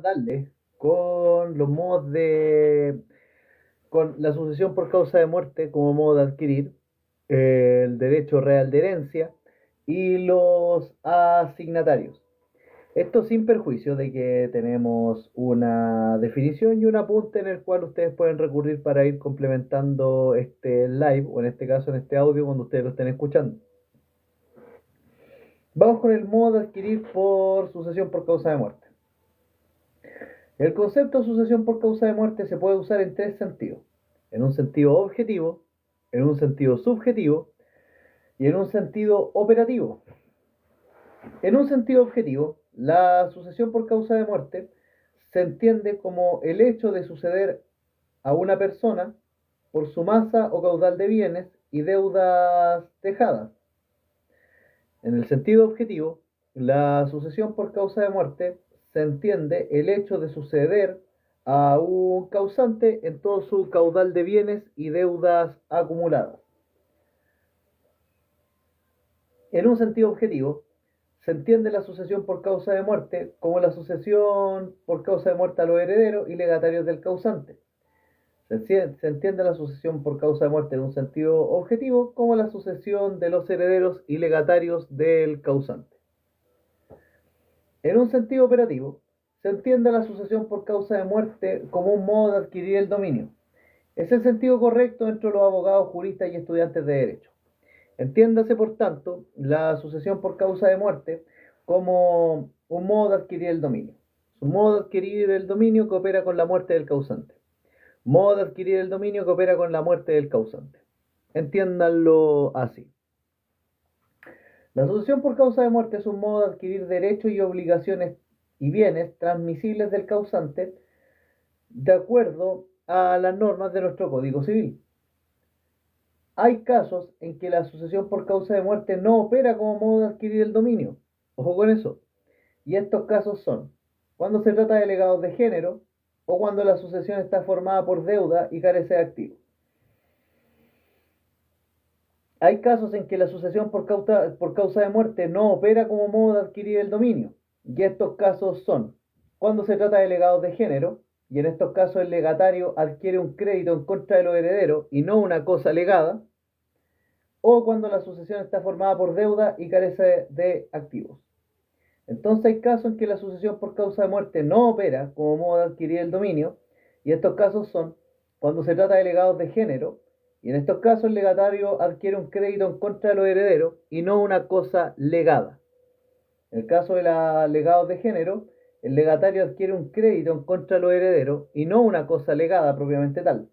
darle con los modos con la sucesión por causa de muerte como modo de adquirir, el derecho real de herencia y los asignatarios. Esto sin perjuicio de que tenemos una definición y un apunte en el cual ustedes pueden recurrir para ir complementando este live, o en este caso en este audio cuando ustedes lo estén escuchando. Vamos con el modo de adquirir por sucesión por causa de muerte. El concepto de sucesión por causa de muerte se puede usar en tres sentidos: en un sentido objetivo, en un sentido subjetivo y en un sentido operativo. En un sentido objetivo, la sucesión por causa de muerte se entiende como el hecho de suceder a una persona por su masa o caudal de bienes y deudas dejadas. En el sentido objetivo, la sucesión por causa de muerte se entiende el hecho de suceder a un causante en todo su caudal de bienes y deudas acumuladas. En un sentido objetivo, se entiende la sucesión por causa de muerte como la sucesión por causa de muerte a los herederos y legatarios del causante. Se entiende la sucesión por causa de muerte en un sentido objetivo como la sucesión de los herederos y legatarios del causante. En un sentido operativo, se entiende la sucesión por causa de muerte como un modo de adquirir el dominio. Es el sentido correcto entre los abogados, juristas y estudiantes de derecho. Entiéndase, por tanto, la sucesión por causa de muerte como un modo de adquirir el dominio. Es un modo de adquirir el dominio que opera con la muerte del causante. Modo de adquirir el dominio que opera con la muerte del causante. Entiéndanlo así. La sucesión por causa de muerte es un modo de adquirir derechos y obligaciones y bienes transmisibles del causante de acuerdo a las normas de nuestro Código Civil. Hay casos en que la sucesión por causa de muerte no opera como modo de adquirir el dominio. Ojo con eso. Y estos casos son cuando se trata de legados de género o cuando la sucesión está formada por deuda y carece de activos. Hay casos en que la sucesión por causa de muerte no opera como modo de adquirir el dominio. Y estos casos son cuando se trata de legados de género, y en estos casos el legatario adquiere un crédito en contra de los herederos y no una cosa legada, o cuando la sucesión está formada por deuda y carece de activos. Entonces hay casos en que la sucesión por causa de muerte no opera como modo de adquirir el dominio, y estos casos son cuando se trata de legados de género, y en estos casos el legatario adquiere un crédito en contra de los herederos y no una cosa legada. En el caso de los legados de género, el legatario adquiere un crédito en contra de los herederos y no una cosa legada propiamente tal.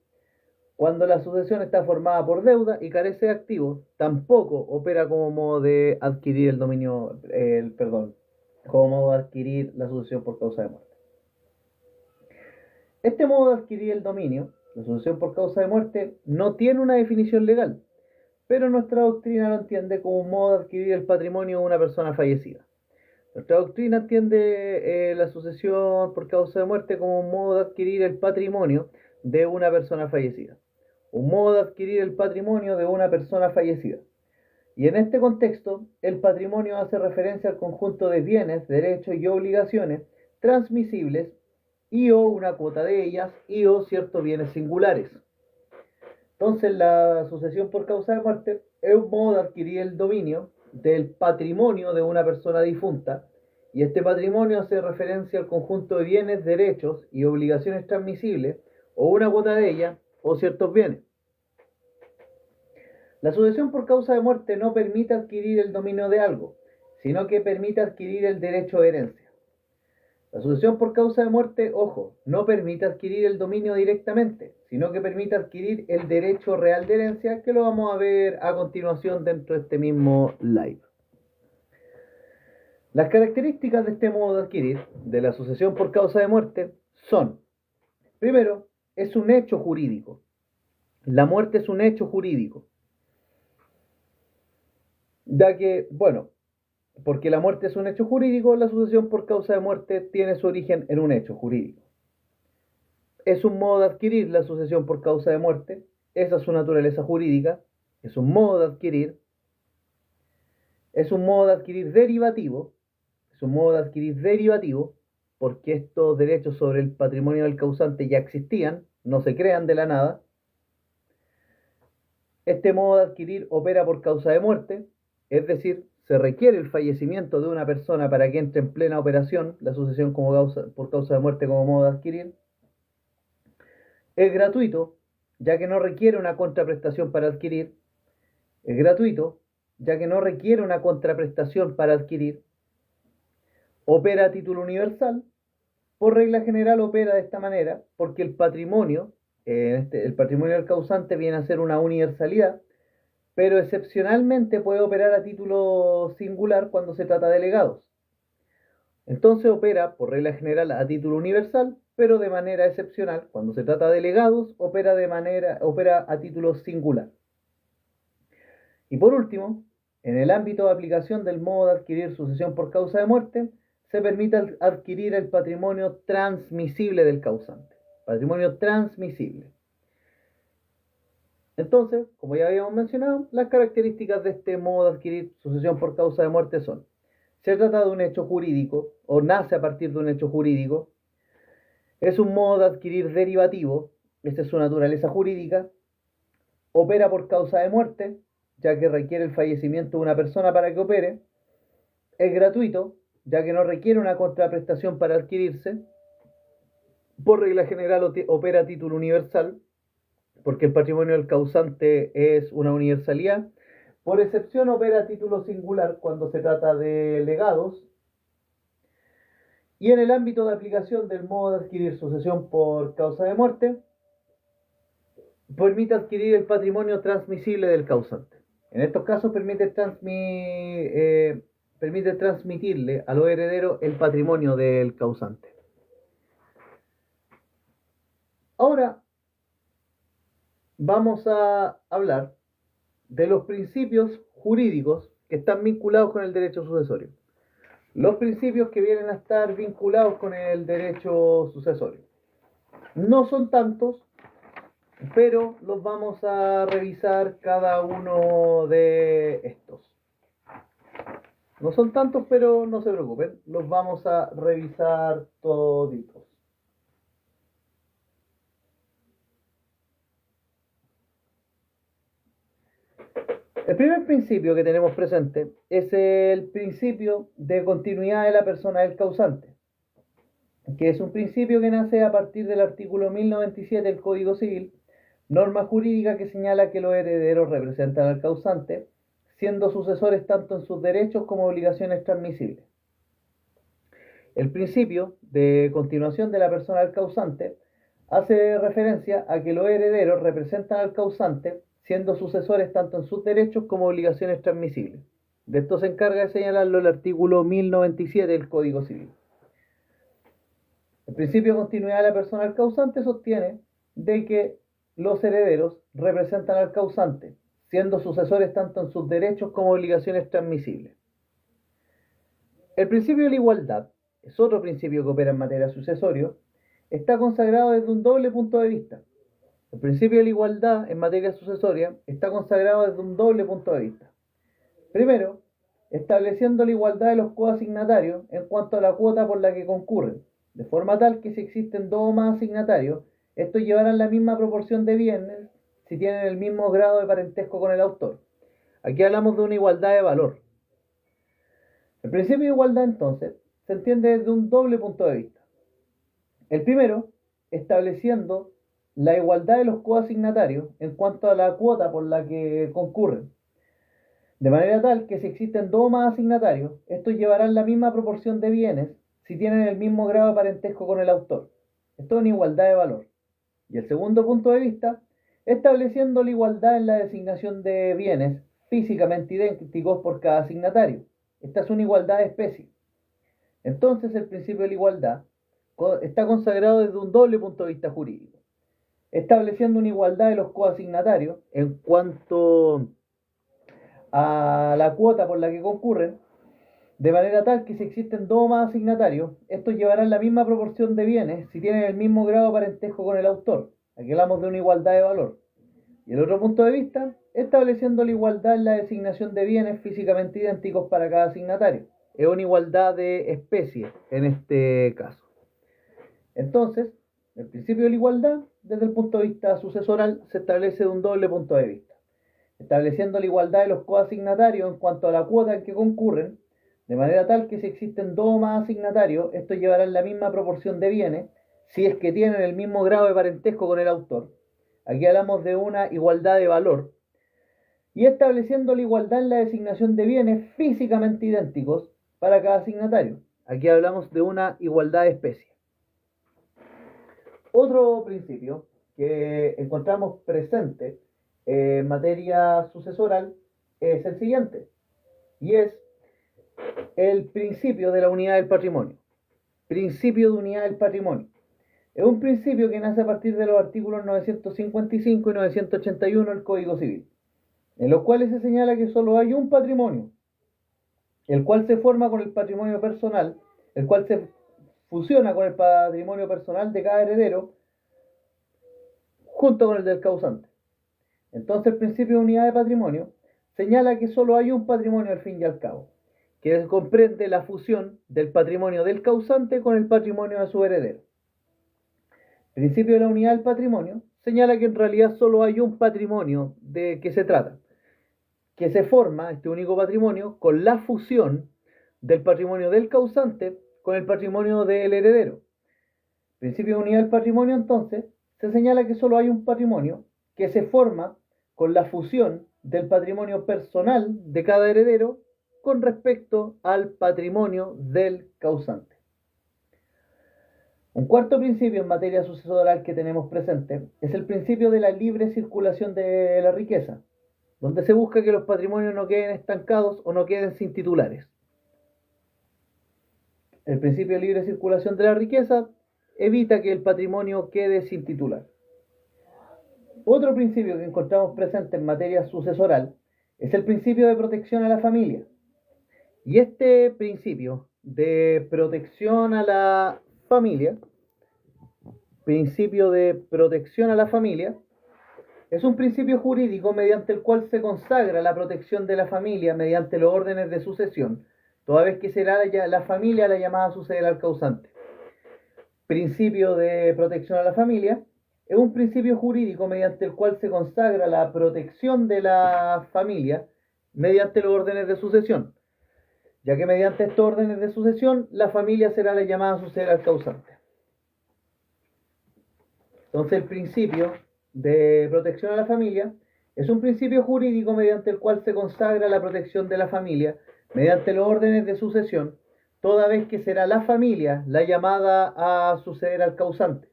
Cuando la sucesión está formada por deuda y carece de activos, tampoco opera como modo de adquirir el dominio, como modo de adquirir la sucesión por causa de muerte. Este modo de adquirir el dominio, la sucesión por causa de muerte, no tiene una definición legal, pero nuestra doctrina lo entiende como un modo de adquirir el patrimonio de una persona fallecida. Nuestra doctrina entiende la sucesión por causa de muerte como un modo de adquirir el patrimonio de una persona fallecida. Un modo de adquirir el patrimonio de una persona fallecida. Y en este contexto, el patrimonio hace referencia al conjunto de bienes, derechos y obligaciones transmisibles y o una cuota de ellas y o ciertos bienes singulares. Entonces, la sucesión por causa de muerte es un modo de adquirir el dominio del patrimonio de una persona difunta, y este patrimonio hace referencia al conjunto de bienes, derechos y obligaciones transmisibles o una cuota de ellas o ciertos bienes. La sucesión por causa de muerte no permite adquirir el dominio de algo, sino que permite adquirir el derecho de herencia. La sucesión por causa de muerte, ojo, no permite adquirir el dominio directamente, sino que permite adquirir el derecho real de herencia, que lo vamos a ver a continuación dentro de este mismo live. Las características de este modo de adquirir, de la sucesión por causa de muerte, son: primero, es un hecho jurídico. La muerte es un hecho jurídico. Ya que, bueno, porque la muerte es un hecho jurídico, la sucesión por causa de muerte tiene su origen en un hecho jurídico. Es un modo de adquirir la sucesión por causa de muerte, esa es su naturaleza jurídica, es un modo de adquirir, es un modo de adquirir derivativo, porque estos derechos sobre el patrimonio del causante ya existían, no se crean de la nada. Este modo de adquirir opera por causa de muerte, es decir, se requiere el fallecimiento de una persona para que entre en plena operación la sucesión por causa de muerte como modo de adquirir. Es gratuito, ya que no requiere una contraprestación para adquirir. Es gratuito, ya que no requiere una contraprestación para adquirir. Opera a título universal. Por regla general opera de esta manera porque el patrimonio del causante viene a ser una universalidad, pero excepcionalmente puede operar a título singular cuando se trata de legados. Entonces opera, por regla general, a título universal, pero de manera excepcional, cuando se trata de legados, opera a título singular. Y por último, en el ámbito de aplicación del modo de adquirir sucesión por causa de muerte, se permite adquirir el patrimonio transmisible del causante. Patrimonio transmisible. Entonces, como ya habíamos mencionado, las características de este modo de adquirir sucesión por causa de muerte son: se trata de un hecho jurídico, o nace a partir de un hecho jurídico. Es un modo de adquirir derivativo, esa es su naturaleza jurídica. Opera por causa de muerte, ya que requiere el fallecimiento de una persona para que opere. Es gratuito, ya que no requiere una contraprestación para adquirirse. Por regla general opera a título universal, porque el patrimonio del causante es una universalidad. Por excepción opera a título singular cuando se trata de legados. Y en el ámbito de aplicación del modo de adquirir sucesión por causa de muerte, permite adquirir el patrimonio transmisible del causante. En estos casos permite transmitirle a los herederos el patrimonio del causante. Ahora vamos a hablar de los principios jurídicos que están vinculados con el derecho sucesorio. Los principios que vienen a estar vinculados con el derecho sucesorio. No son tantos, pero los vamos a revisar cada uno de estos. No son tantos, pero no se preocupen, los vamos a revisar toditos. El primer principio que tenemos presente es el principio de continuidad de la persona del causante, que es un principio que nace a partir del artículo 1097 del Código Civil, norma jurídica que señala que los herederos representan al causante, siendo sucesores tanto en sus derechos como obligaciones transmisibles. El principio de continuación de la persona del causante hace referencia a que los herederos representan al causante, siendo sucesores tanto en sus derechos como obligaciones transmisibles. De esto se encarga de señalarlo el artículo 1097 del Código Civil. El principio de continuidad de la persona del causante sostiene de que los herederos representan al causante, siendo sucesores tanto en sus derechos como obligaciones transmisibles. El principio de la igualdad es otro principio que opera en materia sucesoria, está consagrado desde un doble punto de vista. El principio de la igualdad en materia sucesoria está consagrado desde un doble punto de vista. Primero, estableciendo la igualdad de los coasignatarios en cuanto a la cuota por la que concurren, de forma tal que si existen dos o más asignatarios, estos llevarán la misma proporción de bienes si tienen el mismo grado de parentesco con el autor. Aquí hablamos de una igualdad de valor. El principio de igualdad, entonces, se entiende desde un doble punto de vista. El primero, estableciendo la igualdad de los coasignatarios en cuanto a la cuota por la que concurren, de manera tal que si existen dos o más asignatarios, estos llevarán la misma proporción de bienes si tienen el mismo grado de parentesco con el autor. Esto es una igualdad de valor. Y el segundo punto de vista, estableciendo la igualdad en la designación de bienes físicamente idénticos por cada asignatario. Esta es una igualdad de especie. Entonces el principio de la igualdad está consagrado desde un doble punto de vista jurídico, estableciendo una igualdad de los coasignatarios en cuanto a la cuota por la que concurren, de manera tal que si existen dos o más asignatarios, estos llevarán la misma proporción de bienes si tienen el mismo grado de parentesco con el autor. Aquí hablamos de una igualdad de valor. Y el otro punto de vista, estableciendo la igualdad en la designación de bienes físicamente idénticos para cada asignatario. Es una igualdad de especie en este caso. Entonces, el principio de la igualdad, desde el punto de vista sucesoral, se establece de un doble punto de vista, estableciendo la igualdad de los coasignatarios en cuanto a la cuota en que concurren, de manera tal que si existen dos o más asignatarios, estos llevarán la misma proporción de bienes, si es que tienen el mismo grado de parentesco con el autor. Aquí hablamos de una igualdad de valor, y estableciendo la igualdad en la designación de bienes físicamente idénticos para cada asignatario. Aquí hablamos de una igualdad de especie. Otro principio que encontramos presente en materia sucesoral es el siguiente, y es el principio de la unidad del patrimonio. Principio de unidad del patrimonio. Es un principio que nace a partir de los artículos 955 y 981 del Código Civil, en los cuales se señala que solo hay un patrimonio, el cual se forma con el patrimonio personal, el cual se fusiona con el patrimonio personal de cada heredero, junto con el del causante. Entonces el principio de unidad de patrimonio señala que solo hay un patrimonio al fin y al cabo, que comprende la fusión del patrimonio del causante con el patrimonio de su heredero. El principio de la unidad del patrimonio señala que en realidad solo hay un patrimonio de que se trata, que se forma este único patrimonio con la fusión del patrimonio del causante con el patrimonio del heredero. El principio de unidad del patrimonio, entonces, se señala que solo hay un patrimonio que se forma con la fusión del patrimonio personal de cada heredero con respecto al patrimonio del causante. Un cuarto principio en materia sucesoral que tenemos presente es el principio de la libre circulación de la riqueza, donde se busca que los patrimonios no queden estancados o no queden sin titulares. El principio de libre circulación de la riqueza evita que el patrimonio quede sin titular. Otro principio que encontramos presente en materia sucesoral es el principio de protección a la familia. Y este principio de protección a la familia, es un principio jurídico mediante el cual se consagra la protección de la familia mediante los órdenes de sucesión, toda vez que será la familia la llamada a suceder al causante. Principio de protección a la familia es un principio jurídico mediante el cual se consagra la protección de la familia mediante los órdenes de sucesión, ya que mediante estos órdenes de sucesión la familia será la llamada a suceder al causante. Entonces el principio de protección a la familia es un principio jurídico mediante el cual se consagra la protección de la familia mediante los órdenes de sucesión, toda vez que será la familia la llamada a suceder al causante,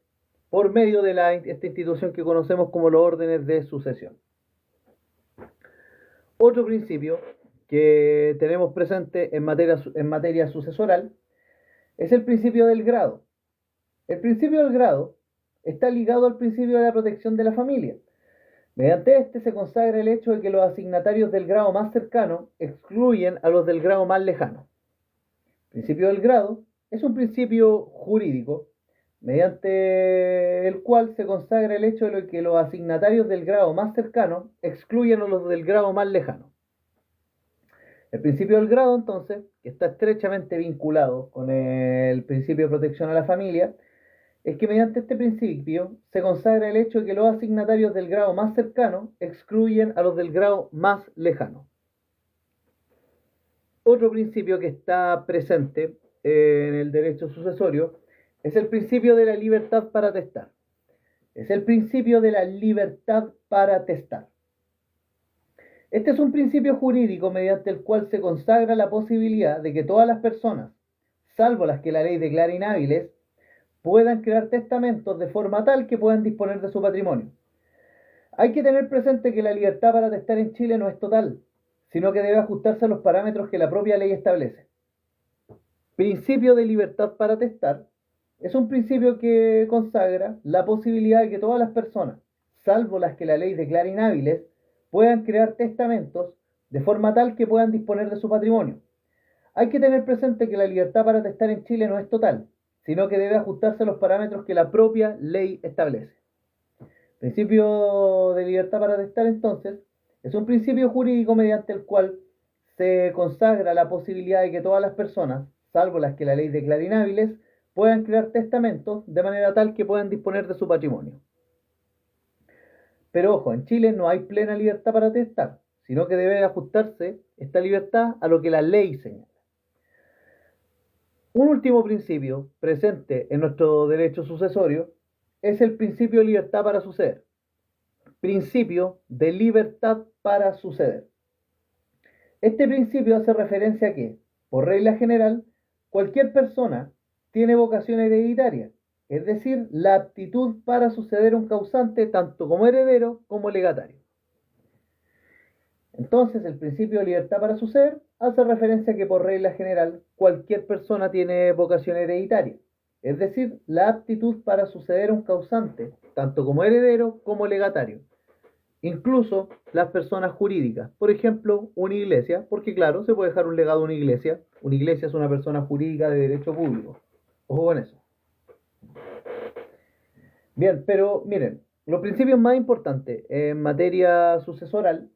por medio de esta institución que conocemos como los órdenes de sucesión. Otro principio que tenemos presente en materia sucesoral es el principio del grado. El principio del grado está ligado al principio de la protección de la familia. Mediante este se consagra el hecho de que los asignatarios del grado más cercano excluyen a los del grado más lejano. El principio del grado es un principio jurídico mediante el cual se consagra el hecho de que los asignatarios del grado más cercano excluyen a los del grado más lejano. El principio del grado, entonces, que está estrechamente vinculado con el principio de protección a la familia, es que mediante este principio se consagra el hecho de que los asignatarios del grado más cercano excluyen a los del grado más lejano. Otro principio que está presente en el derecho sucesorio es el principio de la libertad para testar. Es el principio de la libertad para testar. Este es un principio jurídico mediante el cual se consagra la posibilidad de que todas las personas, salvo las que la ley declara inhábiles, puedan crear testamentos de forma tal que puedan disponer de su patrimonio. Hay que tener presente que la libertad para testar en Chile no es total, sino que debe ajustarse a los parámetros que la propia ley establece. Principio de libertad para testar es un principio que consagra la posibilidad de que todas las personas, salvo las que la ley declara inhábiles, puedan crear testamentos de forma tal que puedan disponer de su patrimonio. Hay que tener presente que la libertad para testar en Chile no es total, sino que debe ajustarse a los parámetros que la propia ley establece. Principio de libertad para testar, entonces, es un principio jurídico mediante el cual se consagra la posibilidad de que todas las personas, salvo las que la ley declara inhábiles, puedan crear testamentos de manera tal que puedan disponer de su patrimonio. Pero ojo, en Chile no hay plena libertad para testar, sino que debe ajustarse esta libertad a lo que la ley señala. Un último principio presente en nuestro derecho sucesorio es el principio de libertad para suceder. Principio de libertad para suceder. Este principio hace referencia a que, por regla general, cualquier persona tiene vocación hereditaria, es decir, la aptitud para suceder un causante tanto como heredero como legatario. Entonces, el principio de libertad para suceder hace referencia a que, por regla general, cualquier persona tiene vocación hereditaria, es decir, la aptitud para suceder un causante tanto como heredero como legatario. Incluso las personas jurídicas, por ejemplo, una iglesia, porque claro, se puede dejar un legado a una iglesia. Una iglesia es una persona jurídica de derecho público. Ojo con eso. Bien, pero miren, los principios más importantes en materia sucesoral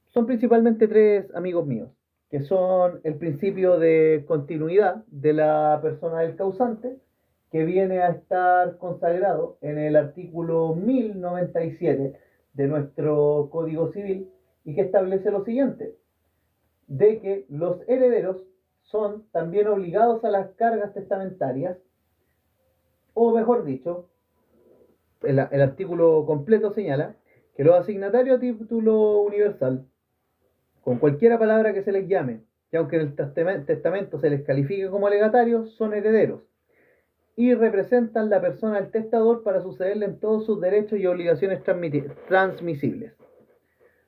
son principalmente tres, amigos míos, que son el principio de continuidad de la persona del causante, que viene a estar consagrado en el artículo 1097 de nuestro Código Civil y que establece lo siguiente, de que los herederos son también obligados a las cargas testamentarias, o mejor dicho, el artículo completo señala que los asignatarios a título universal, con cualquiera palabra que se les llame, que aunque en el testamento se les califique como legatarios, son herederos y representan la persona del testador para sucederle en todos sus derechos y obligaciones transmisibles.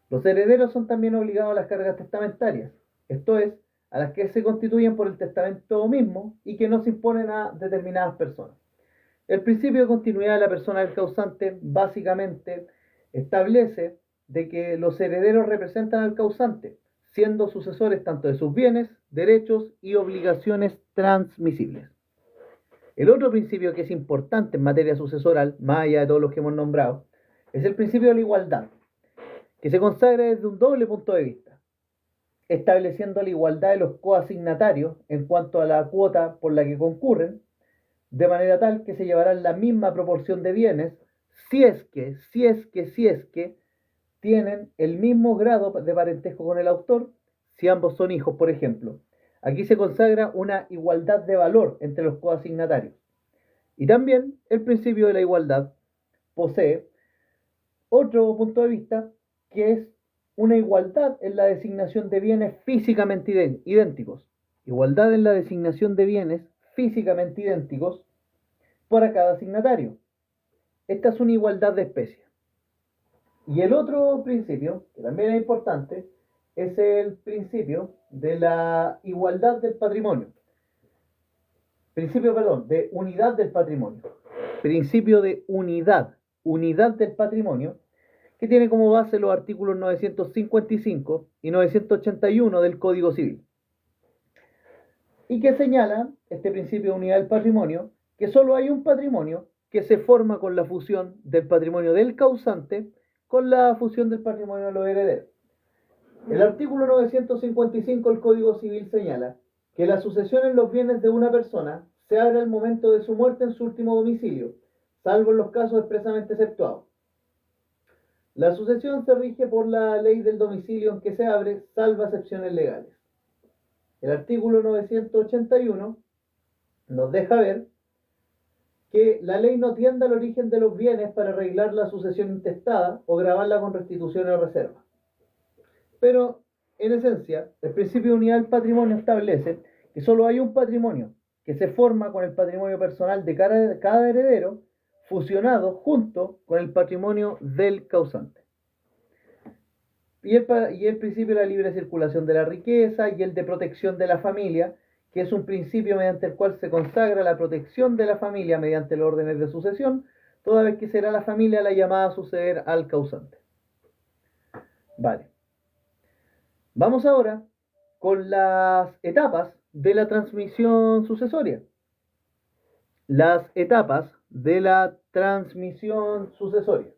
Los herederos son también obligados a las cargas testamentarias, esto es, a las que se constituyen por el testamento mismo y que no se imponen a determinadas personas. El principio de continuidad de la persona del causante básicamente establece de que los herederos representan al causante, siendo sucesores tanto de sus bienes, derechos y obligaciones transmisibles. El otro principio que es importante en materia sucesoral, más allá de todos los que hemos nombrado, es el principio de la igualdad, que se consagra desde un doble punto de vista, estableciendo la igualdad de los coasignatarios en cuanto a la cuota por la que concurren, de manera tal que se llevarán la misma proporción de bienes si es que tienen el mismo grado de parentesco con el autor, si ambos son hijos, por ejemplo. Aquí se consagra una igualdad de valor entre los coasignatarios. Y también el principio de la igualdad posee otro punto de vista, que es una igualdad en la designación de bienes físicamente idénticos. Igualdad en la designación de bienes físicamente idénticos para cada asignatario. Esta es una igualdad de especie. Y el otro principio, que también es importante, es el principio de la igualdad del patrimonio. De unidad del patrimonio. Principio de unidad del patrimonio, que tiene como base los artículos 955 y 981 del Código Civil. Y que señala, este principio de unidad del patrimonio, que solo hay un patrimonio que se forma con la fusión del patrimonio del causante con la fusión del patrimonio de los herederos. El artículo 955 del Código Civil señala que la sucesión en los bienes de una persona se abre al momento de su muerte en su último domicilio, salvo en los casos expresamente exceptuados. La sucesión se rige por la ley del domicilio en que se abre, salvo excepciones legales. El artículo 981 nos deja ver que la ley no tiende al origen de los bienes para arreglar la sucesión intestada o gravarla con restitución o reserva. Pero, en esencia, el principio de unidad del patrimonio establece que solo hay un patrimonio que se forma con el patrimonio personal de cada heredero, fusionado junto con el patrimonio del causante. Y el principio de la libre circulación de la riqueza y el de protección de la familia, que es un principio mediante el cual se consagra la protección de la familia mediante los órdenes de sucesión, toda vez que será la familia la llamada a suceder al causante. Vale. Vamos ahora con las etapas de la transmisión sucesoria. Las etapas de la transmisión sucesoria.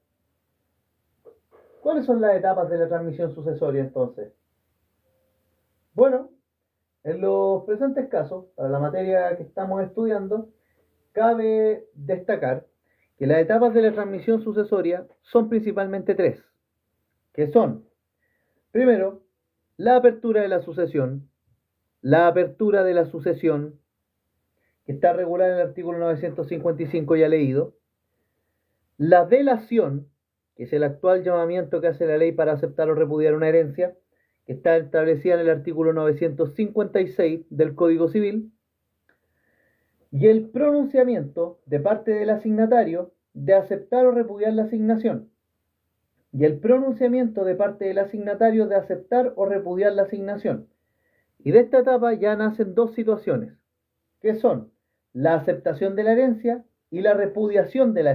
¿Cuáles son las etapas de la transmisión sucesoria entonces? Bueno, en los presentes casos, para la materia que estamos estudiando, cabe destacar que las etapas de la transmisión sucesoria son principalmente tres, que son, primero, la apertura de la sucesión, que está regulada en el artículo 955 ya leído, la delación, que es el actual llamamiento que hace la ley para aceptar o repudiar una herencia, que está establecida en el artículo 956 del Código Civil, y el pronunciamiento de parte del asignatario de aceptar o repudiar la asignación, y el pronunciamiento de parte del asignatario de aceptar o repudiar la asignación. Y de esta etapa ya nacen dos situaciones, que son la aceptación de la herencia y la repudiación de la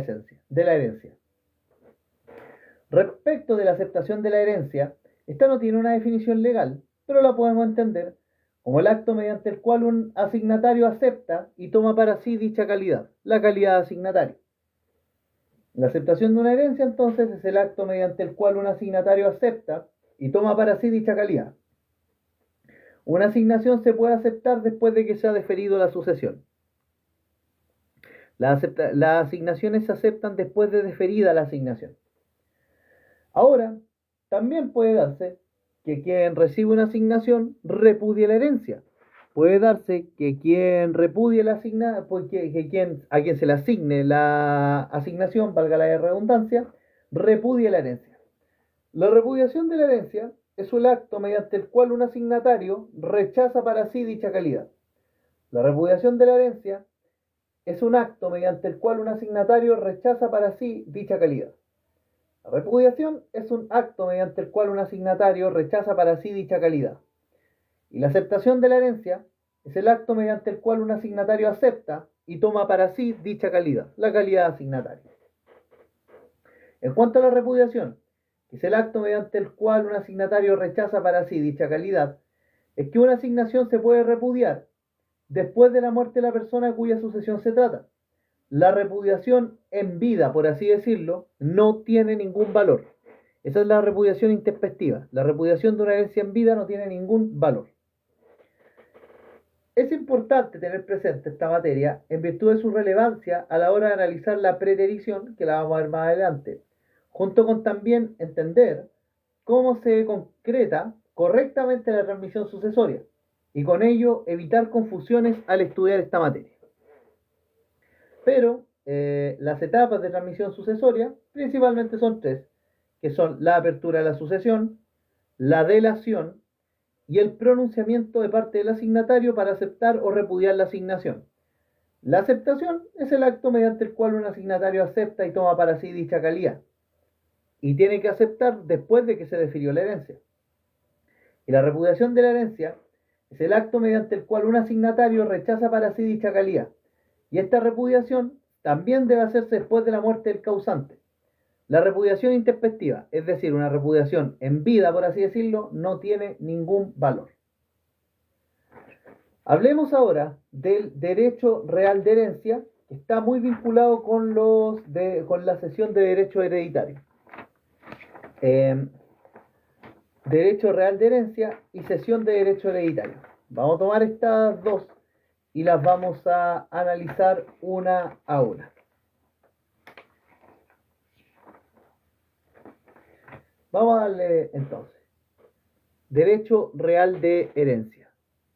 herencia. Respecto de la aceptación de la herencia, esta no tiene una definición legal, pero la podemos entender como el acto mediante el cual un asignatario acepta y toma para sí dicha calidad, la calidad de asignatario. La aceptación de una herencia, entonces, es el acto mediante el cual un asignatario acepta y toma para sí dicha calidad. Una asignación se puede aceptar después de que se ha deferido la sucesión. Las asignaciones se aceptan después de deferida la asignación. Ahora, también puede darse que quien recibe una asignación repudie la herencia. Puede darse que quien repudie la asignación, a quien se le asigne la asignación, valga la redundancia, repudie la herencia. La repudiación de la herencia es el acto mediante el cual un asignatario rechaza para sí dicha calidad. La repudiación de la herencia es un acto mediante el cual un asignatario rechaza para sí dicha calidad. La repudiación es un acto mediante el cual un asignatario rechaza para sí dicha calidad. Y la aceptación de la herencia es el acto mediante el cual un asignatario acepta y toma para sí dicha calidad, la calidad de asignatario. En cuanto a la repudiación, que es el acto mediante el cual un asignatario rechaza para sí dicha calidad, es que una asignación se puede repudiar después de la muerte de la persona cuya sucesión se trata. La repudiación en vida, por así decirlo, no tiene ningún valor. Esa es la repudiación intempestiva. La repudiación de una herencia en vida no tiene ningún valor. Es importante tener presente esta materia en virtud de su relevancia a la hora de analizar la preterición, que la vamos a ver más adelante, junto con también entender cómo se concreta correctamente la transmisión sucesoria y con ello evitar confusiones al estudiar esta materia. Pero las etapas de transmisión sucesoria principalmente son tres, que son la apertura de la sucesión, la delación y el pronunciamiento de parte del asignatario para aceptar o repudiar la asignación. La aceptación es el acto mediante el cual un asignatario acepta y toma para sí dicha calidad, y tiene que aceptar después de que se defirió la herencia. Y la repudiación de la herencia es el acto mediante el cual un asignatario rechaza para sí dicha calidad, y esta repudiación también debe hacerse después de la muerte del causante. La repudiación intempestiva, es decir, una repudiación en vida, por así decirlo, no tiene ningún valor. Hablemos ahora del derecho real de herencia, que está muy vinculado con la cesión de derecho hereditario. Derecho real de herencia y cesión de derecho hereditario. Vamos a tomar estas dos y las vamos a analizar una a una. Vamos a darle entonces. Derecho real de herencia.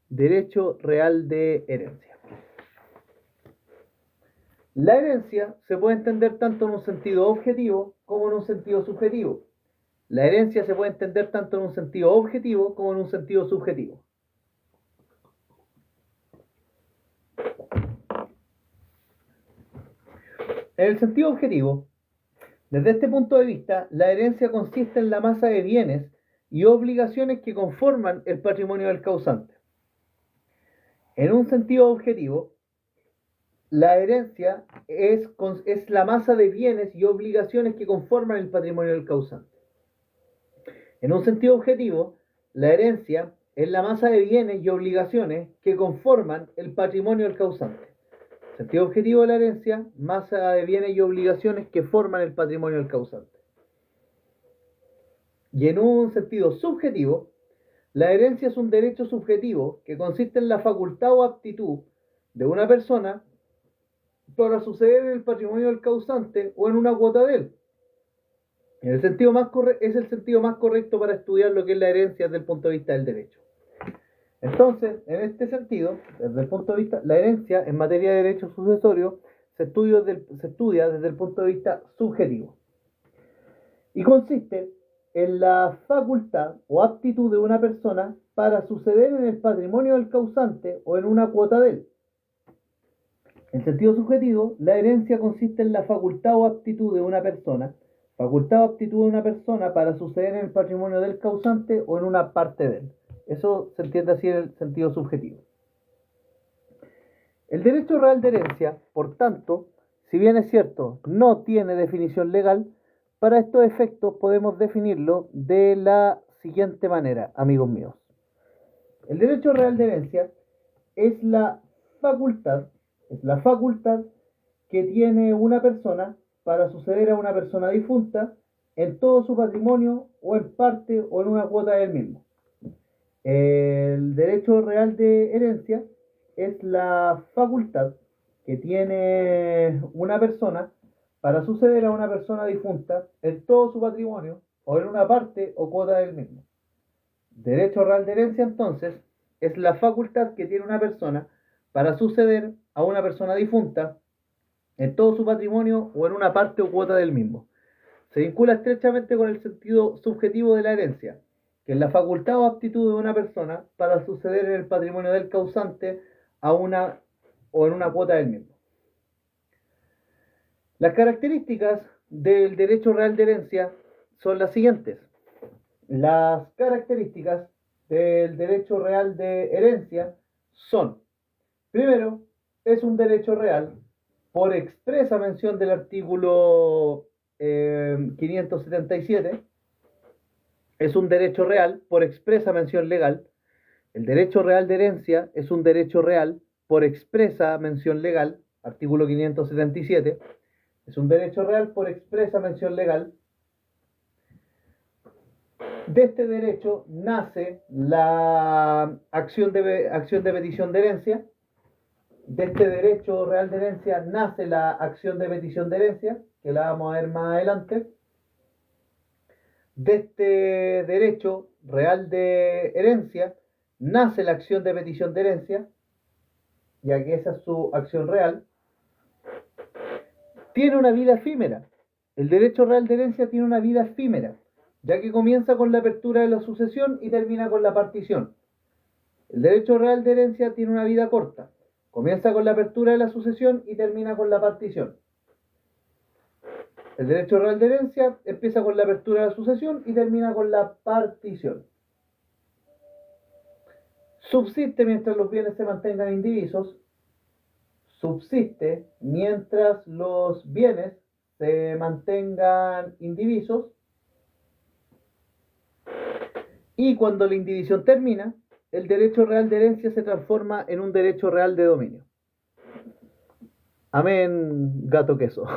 Derecho real de herencia. La herencia se puede entender tanto en un sentido objetivo como en un sentido subjetivo. La herencia se puede entender tanto en un sentido objetivo como en un sentido subjetivo. En el sentido objetivo, desde este punto de vista, la herencia consiste en la masa de bienes y obligaciones que conforman el patrimonio del causante. En un sentido objetivo, la herencia es la masa de bienes y obligaciones que conforman el patrimonio del causante. En un sentido objetivo, la herencia es la masa de bienes y obligaciones que conforman el patrimonio del causante. Sentido objetivo de la herencia, masa de bienes y obligaciones que forman el patrimonio del causante. Y en un sentido subjetivo, la herencia es un derecho subjetivo que consiste en la facultad o aptitud de una persona para suceder en el patrimonio del causante o en una cuota de él. Es el sentido más correcto para estudiar lo que es la herencia desde el punto de vista del derecho. Entonces, en este sentido, desde el punto de vista, la herencia en materia de derecho sucesorio se estudia desde el punto de vista subjetivo y consiste en la facultad o aptitud de una persona para suceder en el patrimonio del causante o en una cuota de él. En sentido subjetivo, la herencia consiste en la facultad o aptitud de una persona para suceder en el patrimonio del causante o en una parte de él. Eso se entiende así en el sentido subjetivo. El derecho real de herencia, por tanto, si bien es cierto, no tiene definición legal, para estos efectos podemos definirlo de la siguiente manera, amigos míos. El derecho real de herencia es la facultad que tiene una persona para suceder a una persona difunta en todo su patrimonio o en parte o en una cuota del mismo. El derecho real de herencia es la facultad que tiene una persona para suceder a una persona difunta en todo su patrimonio o en una parte o cuota del mismo. Derecho real de herencia, entonces, es la facultad que tiene una persona para suceder a una persona difunta en todo su patrimonio o en una parte o cuota del mismo. Se vincula estrechamente con el sentido subjetivo de la herencia, que es la facultad o aptitud de una persona para suceder en el patrimonio del causante a una o en una cuota del mismo. Las características del derecho real de herencia son las siguientes. Las características del derecho real de herencia son: primero, es un derecho real por expresa mención del artículo 577. Es un derecho real por expresa mención legal. El derecho real de herencia es un derecho real por expresa mención legal, artículo 577. Es un derecho real por expresa mención legal. De este derecho nace la acción de petición de herencia. De este derecho real de herencia nace la acción de petición de herencia, que la vamos a ver más adelante. De este derecho real de herencia nace la acción de petición de herencia, ya que esa es su acción real. Tiene una vida efímera. El derecho real de herencia tiene una vida efímera, ya que comienza con la apertura de la sucesión y termina con la partición. El derecho real de herencia tiene una vida corta. Comienza con la apertura de la sucesión y termina con la partición. El derecho real de herencia empieza con la apertura de la sucesión y termina con la partición. Subsiste mientras los bienes se mantengan indivisos. Subsiste mientras los bienes se mantengan indivisos. Y cuando la indivisión termina, el derecho real de herencia se transforma en un derecho real de dominio. Amén, gato queso.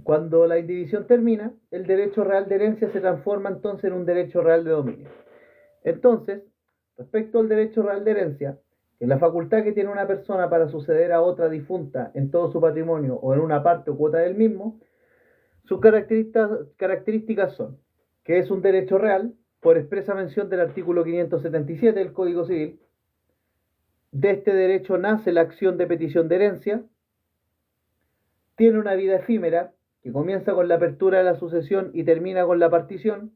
Cuando la indivisión termina, el derecho real de herencia se transforma entonces en un derecho real de dominio. Entonces, respecto al derecho real de herencia, que es la facultad que tiene una persona para suceder a otra difunta en todo su patrimonio o en una parte o cuota del mismo, sus características son que es un derecho real, por expresa mención del artículo 577 del Código Civil. De este derecho nace la acción de petición de herencia. Tiene una vida efímera, que comienza con la apertura de la sucesión y termina con la partición.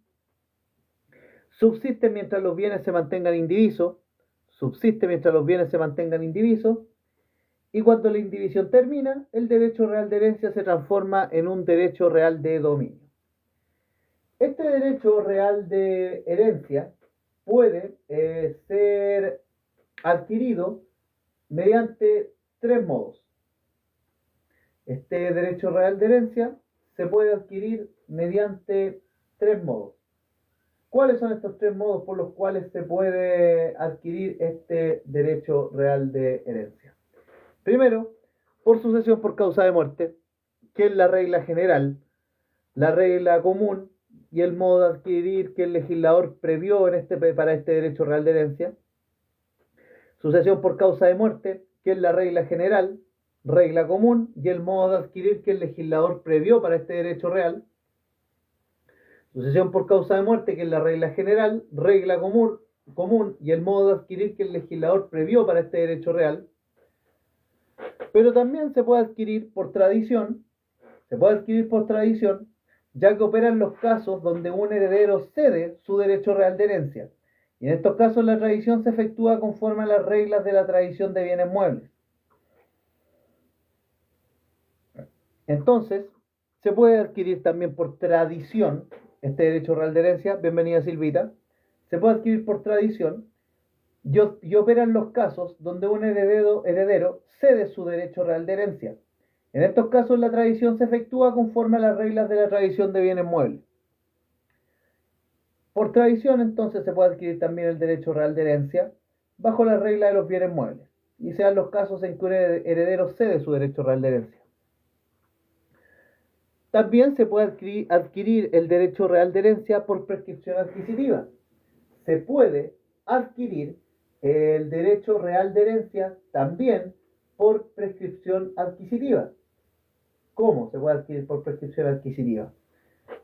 Subsiste mientras los bienes se mantengan indivisos. Y cuando la indivisión termina, el derecho real de herencia se transforma en un derecho real de dominio. Este derecho real de herencia puede ser adquirido mediante tres modos. Este derecho real de herencia se puede adquirir mediante tres modos. ¿Cuáles son estos tres modos por los cuales se puede adquirir este derecho real de herencia? Primero, por sucesión por causa de muerte, que es la regla general, la regla común y el modo de adquirir que el legislador previó para este derecho real de herencia. Sucesión por causa de muerte, que es la regla general, regla común y el modo de adquirir que el legislador previó para este derecho real. Sucesión por causa de muerte, que es la regla general, regla común y el modo de adquirir que el legislador previó para este derecho real. Pero también se puede adquirir por tradición, ya que operan los casos donde un heredero cede su derecho real de herencia. Y en estos casos la tradición se efectúa conforme a las reglas de la tradición de bienes muebles. Entonces, se puede adquirir también por tradición este derecho real de herencia. Bienvenida, Silvita. Se puede adquirir por tradición y operan los casos donde un heredero cede su derecho real de herencia. En estos casos la tradición se efectúa conforme a las reglas de la tradición de bienes muebles. Por tradición, entonces, se puede adquirir también el derecho real de herencia bajo la regla de los bienes muebles, y sean los casos en que un heredero cede su derecho real de herencia. También se puede adquirir el derecho real de herencia por prescripción adquisitiva. Se puede adquirir el derecho real de herencia también por prescripción adquisitiva. ¿Cómo se puede adquirir por prescripción adquisitiva?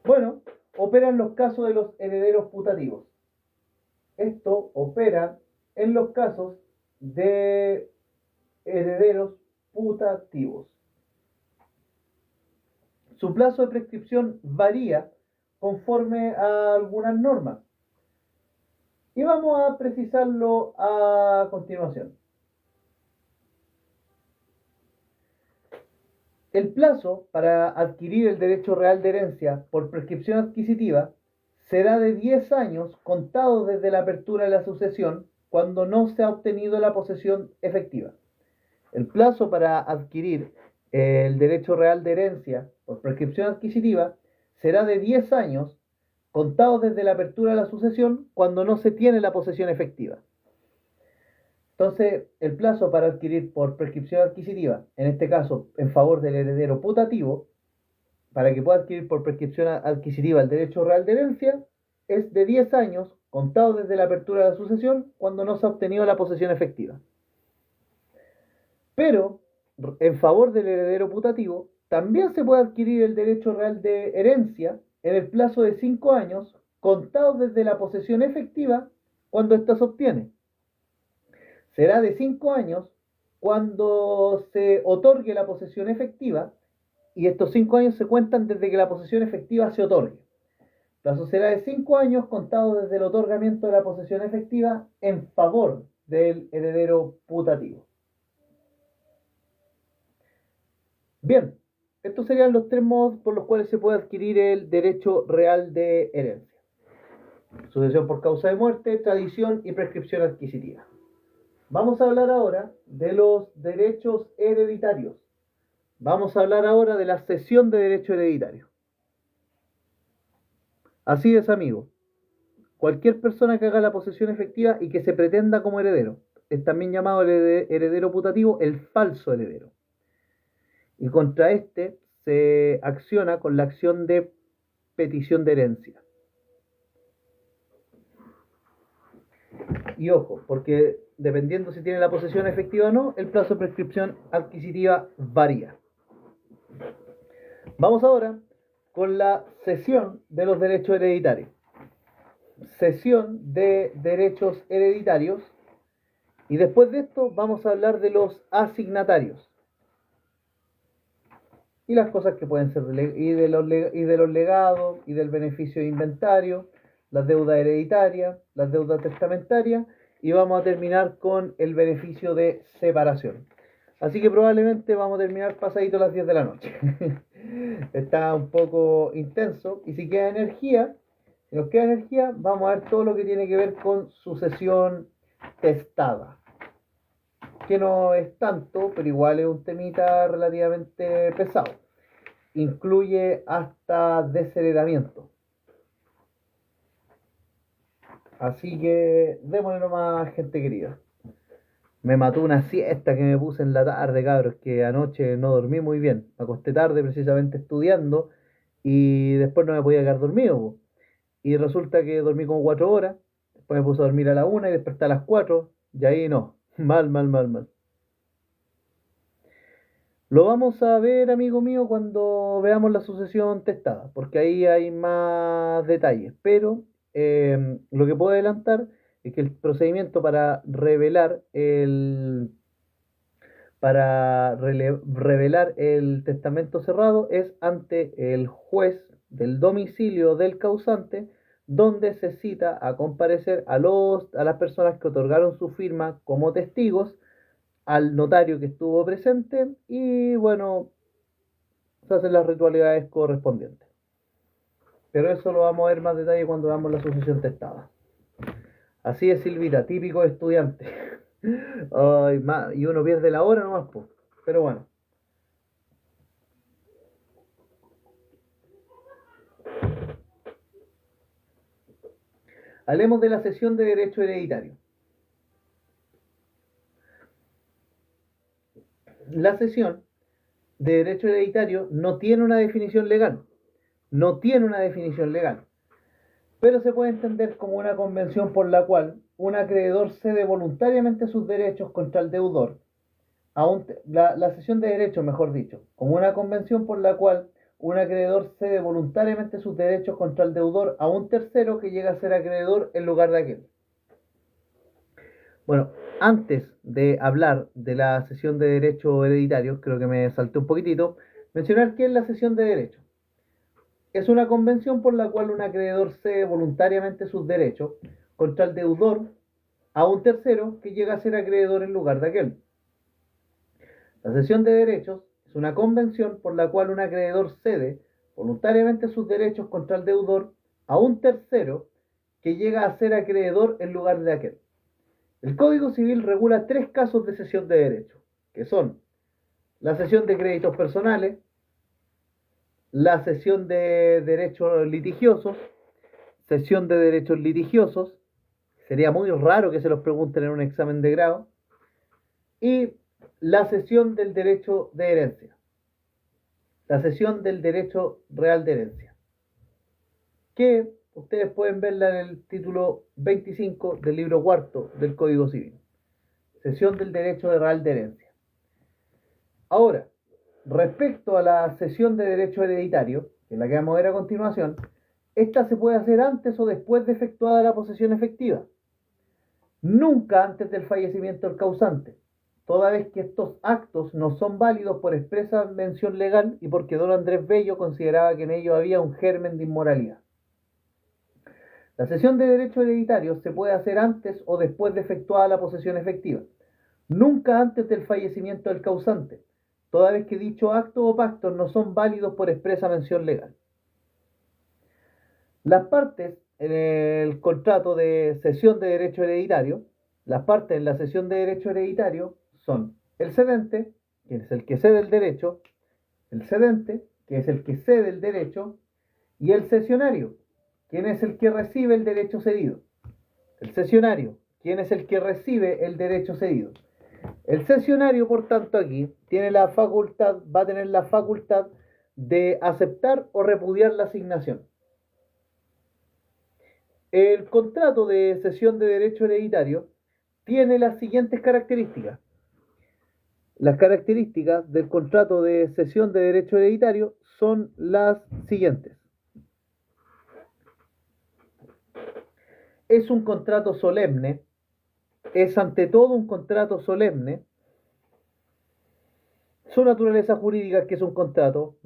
Bueno, operan los casos de los herederos putativos. Esto opera en los casos de herederos putativos. Su plazo de prescripción varía conforme a algunas normas. Y vamos a precisarlo a continuación. El plazo para adquirir el derecho real de herencia por prescripción adquisitiva será de 10 años contados desde la apertura de la sucesión cuando no se ha obtenido la posesión efectiva. El plazo para adquirir el derecho real de herencia por prescripción adquisitiva será de 10 años contados desde la apertura de la sucesión cuando no se tiene la posesión efectiva. Entonces, el plazo para adquirir por prescripción adquisitiva, en este caso en favor del heredero putativo, para que pueda adquirir por prescripción adquisitiva el derecho real de herencia, es de 10 años contados desde la apertura de la sucesión cuando no se ha obtenido la posesión efectiva. Pero, en favor del heredero putativo, también se puede adquirir el derecho real de herencia en el plazo de 5 años contados desde la posesión efectiva cuando ésta se obtiene. Será de 5 años cuando se otorgue la posesión efectiva, y estos 5 años se cuentan desde que la posesión efectiva se otorgue. El plazo será de 5 años contado desde el otorgamiento de la posesión efectiva en favor del heredero putativo. Bien, estos serían los 3 modos por los cuales se puede adquirir el derecho real de herencia: sucesión por causa de muerte, tradición y prescripción adquisitiva. Vamos a hablar ahora de los derechos hereditarios. Vamos a hablar ahora de la cesión de derecho hereditario. Así es, amigo. Cualquier persona que haga la posesión efectiva y que se pretenda como heredero es también llamado el heredero putativo, el falso heredero. Y contra este se acciona con la acción de petición de herencia. Y ojo, porque dependiendo si tiene la posesión efectiva o no, el plazo de prescripción adquisitiva varía. Vamos ahora con la cesión de los derechos hereditarios. Cesión de derechos hereditarios. Y después de esto vamos a hablar de los asignatarios. Y las cosas que pueden ser, y de los legados, y del beneficio de inventario, las deudas hereditarias, las deudas testamentarias, y vamos a terminar con el beneficio de separación. Así que probablemente vamos a terminar pasadito las 10 de la noche. Está un poco intenso, y si nos queda energía, vamos a ver todo lo que tiene que ver con sucesión testada, que no es tanto, pero igual es un temita relativamente pesado. Incluye hasta desheredamiento. Así que démosle nomás, gente querida. Me mató una siesta que me puse en la tarde, cabros, que anoche no dormí muy bien. Me acosté tarde precisamente estudiando y después no me podía quedar dormido, po. Y resulta que dormí como 4 horas, después me puse a dormir a la 1 y desperté a las 4, y ahí no, mal. Lo vamos a ver, amigo mío, cuando veamos la sucesión testada, porque ahí hay más detalles. Pero lo que puedo adelantar es que el procedimiento revelar el testamento cerrado es ante el juez del domicilio del causante, donde se cita a comparecer a las personas que otorgaron su firma como testigos, al notario que estuvo presente y bueno, se hacen las ritualidades correspondientes. Pero eso lo vamos a ver más detalle cuando veamos la sucesión testada. Así es, Silvita, típico estudiante. Ay, y uno pierde la hora nomás, po. Pero bueno. Hablemos de la cesión de derecho hereditario. La cesión de derecho hereditario no tiene una definición legal. No tiene una definición legal. Pero se puede entender como una convención por la cual un acreedor cede voluntariamente sus derechos contra el deudor. La cesión de derechos, mejor dicho, como una convención por la cual un acreedor cede voluntariamente sus derechos contra el deudor a un tercero que llega a ser acreedor en lugar de aquel. Bueno, antes de hablar de la cesión de derechos hereditarios, creo que me salté un poquitito, mencionar qué es la cesión de derechos. Es una convención por la cual un acreedor cede voluntariamente sus derechos contra el deudor a un tercero que llega a ser acreedor en lugar de aquel. La cesión de derechos es una convención por la cual un acreedor cede voluntariamente sus derechos contra el deudor a un tercero que llega a ser acreedor en lugar de aquel. El Código Civil regula 3 casos de cesión de derechos, que son la cesión de créditos personales, la cesión de derechos litigiosos, cesión de derechos litigiosos, sería muy raro que se los pregunten en un examen de grado, y la cesión del derecho de herencia, la cesión del derecho real de herencia, que ustedes pueden verla en el título 25 del libro cuarto del Código Civil, cesión del derecho real de herencia. Ahora, respecto a la cesión de derecho hereditario, que es la que vamos a ver a continuación, esta se puede hacer antes o después de efectuada la posesión efectiva, nunca antes del fallecimiento del causante, toda vez que estos actos no son válidos por expresa mención legal y porque don Andrés Bello consideraba que en ello había un germen de inmoralidad. La cesión de derecho hereditario se puede hacer antes o después de efectuada la posesión efectiva, nunca antes del fallecimiento del causante, toda vez que dicho acto o pacto no son válidos por expresa mención legal. Las partes en el contrato de cesión de derecho hereditario, las partes en la cesión de derecho hereditario son el cedente, que es el que cede el derecho, el cedente, que es el que cede el derecho, y el cesionario, quien es el que recibe el derecho cedido. El cesionario, quien es el que recibe el derecho cedido. El cesionario, por tanto, aquí va a tener la facultad de aceptar o repudiar la asignación. El contrato de cesión de derecho hereditario tiene las siguientes características. Las características del contrato de cesión de derecho hereditario son las siguientes. Es un contrato solemne, es ante todo un contrato solemne. Su naturaleza jurídica es que es un contrato,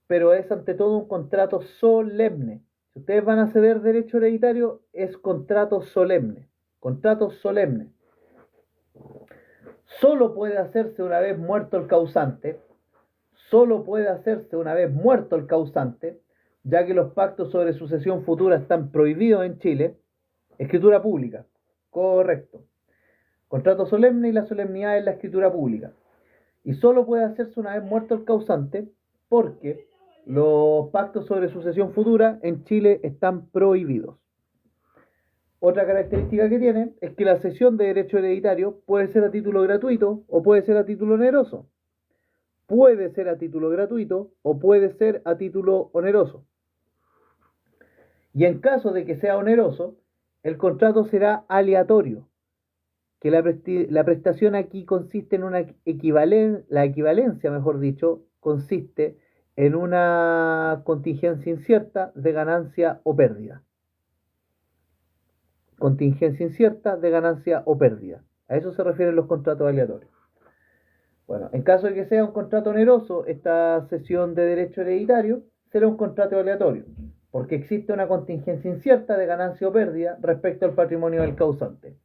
pero es ante todo un contrato solemne. Si ustedes van a ceder derecho hereditario, es contrato solemne. Contrato solemne. Solo puede hacerse una vez muerto el causante. Solo puede hacerse una vez muerto el causante, ya que los pactos sobre sucesión futura están prohibidos en Chile. Escritura pública. Correcto. Contrato solemne y la solemnidad es la escritura pública. Y solo puede hacerse una vez muerto el causante porque los pactos sobre sucesión futura en Chile están prohibidos. Otra característica que tiene es que la cesión de derecho hereditario puede ser a título gratuito o puede ser a título oneroso. Puede ser a título gratuito o puede ser a título oneroso. Y en caso de que sea oneroso, el contrato será aleatorio. que la prestación aquí consiste en una la equivalencia, mejor dicho, consiste en una contingencia incierta de ganancia o pérdida. Contingencia incierta de ganancia o pérdida. A eso se refieren los contratos aleatorios. Bueno, en caso de que sea un contrato oneroso, esta cesión de derecho hereditario será un contrato aleatorio, porque existe una contingencia incierta de ganancia o pérdida respecto al patrimonio del causante.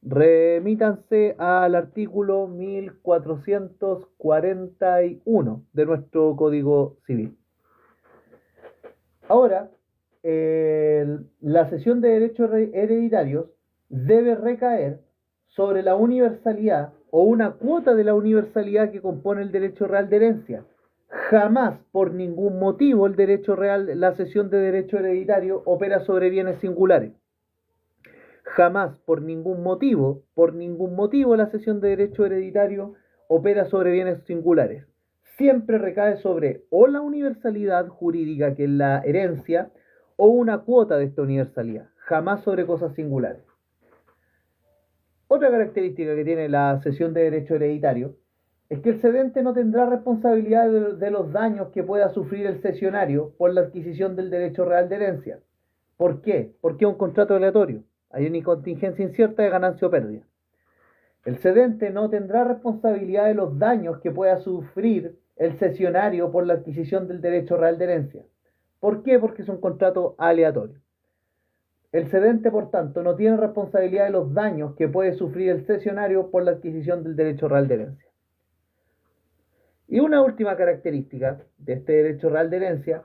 Remítanse al artículo 1441 de nuestro Código Civil. Ahora, la cesión de derechos hereditarios debe recaer sobre la universalidad o una cuota de la universalidad que compone el derecho real de herencia. Jamás, por ningún motivo, el derecho real, la cesión de derecho hereditario opera sobre bienes singulares. Jamás, por ningún motivo, la cesión de derecho hereditario opera sobre bienes singulares. Siempre recae sobre o la universalidad jurídica, que es la herencia, o una cuota de esta universalidad, jamás sobre cosas singulares. Otra característica que tiene la cesión de derecho hereditario es que el cedente no tendrá responsabilidad de los daños que pueda sufrir el cesionario por la adquisición del derecho real de herencia. ¿Por qué? Porque es un contrato aleatorio. Hay una contingencia incierta de ganancia o pérdida. El cedente no tendrá responsabilidad de los daños que pueda sufrir el cesionario por la adquisición del derecho real de herencia. ¿Por qué? Porque es un contrato aleatorio. El cedente, por tanto, no tiene responsabilidad de los daños que puede sufrir el cesionario por la adquisición del derecho real de herencia. Y una última característica de este derecho real de herencia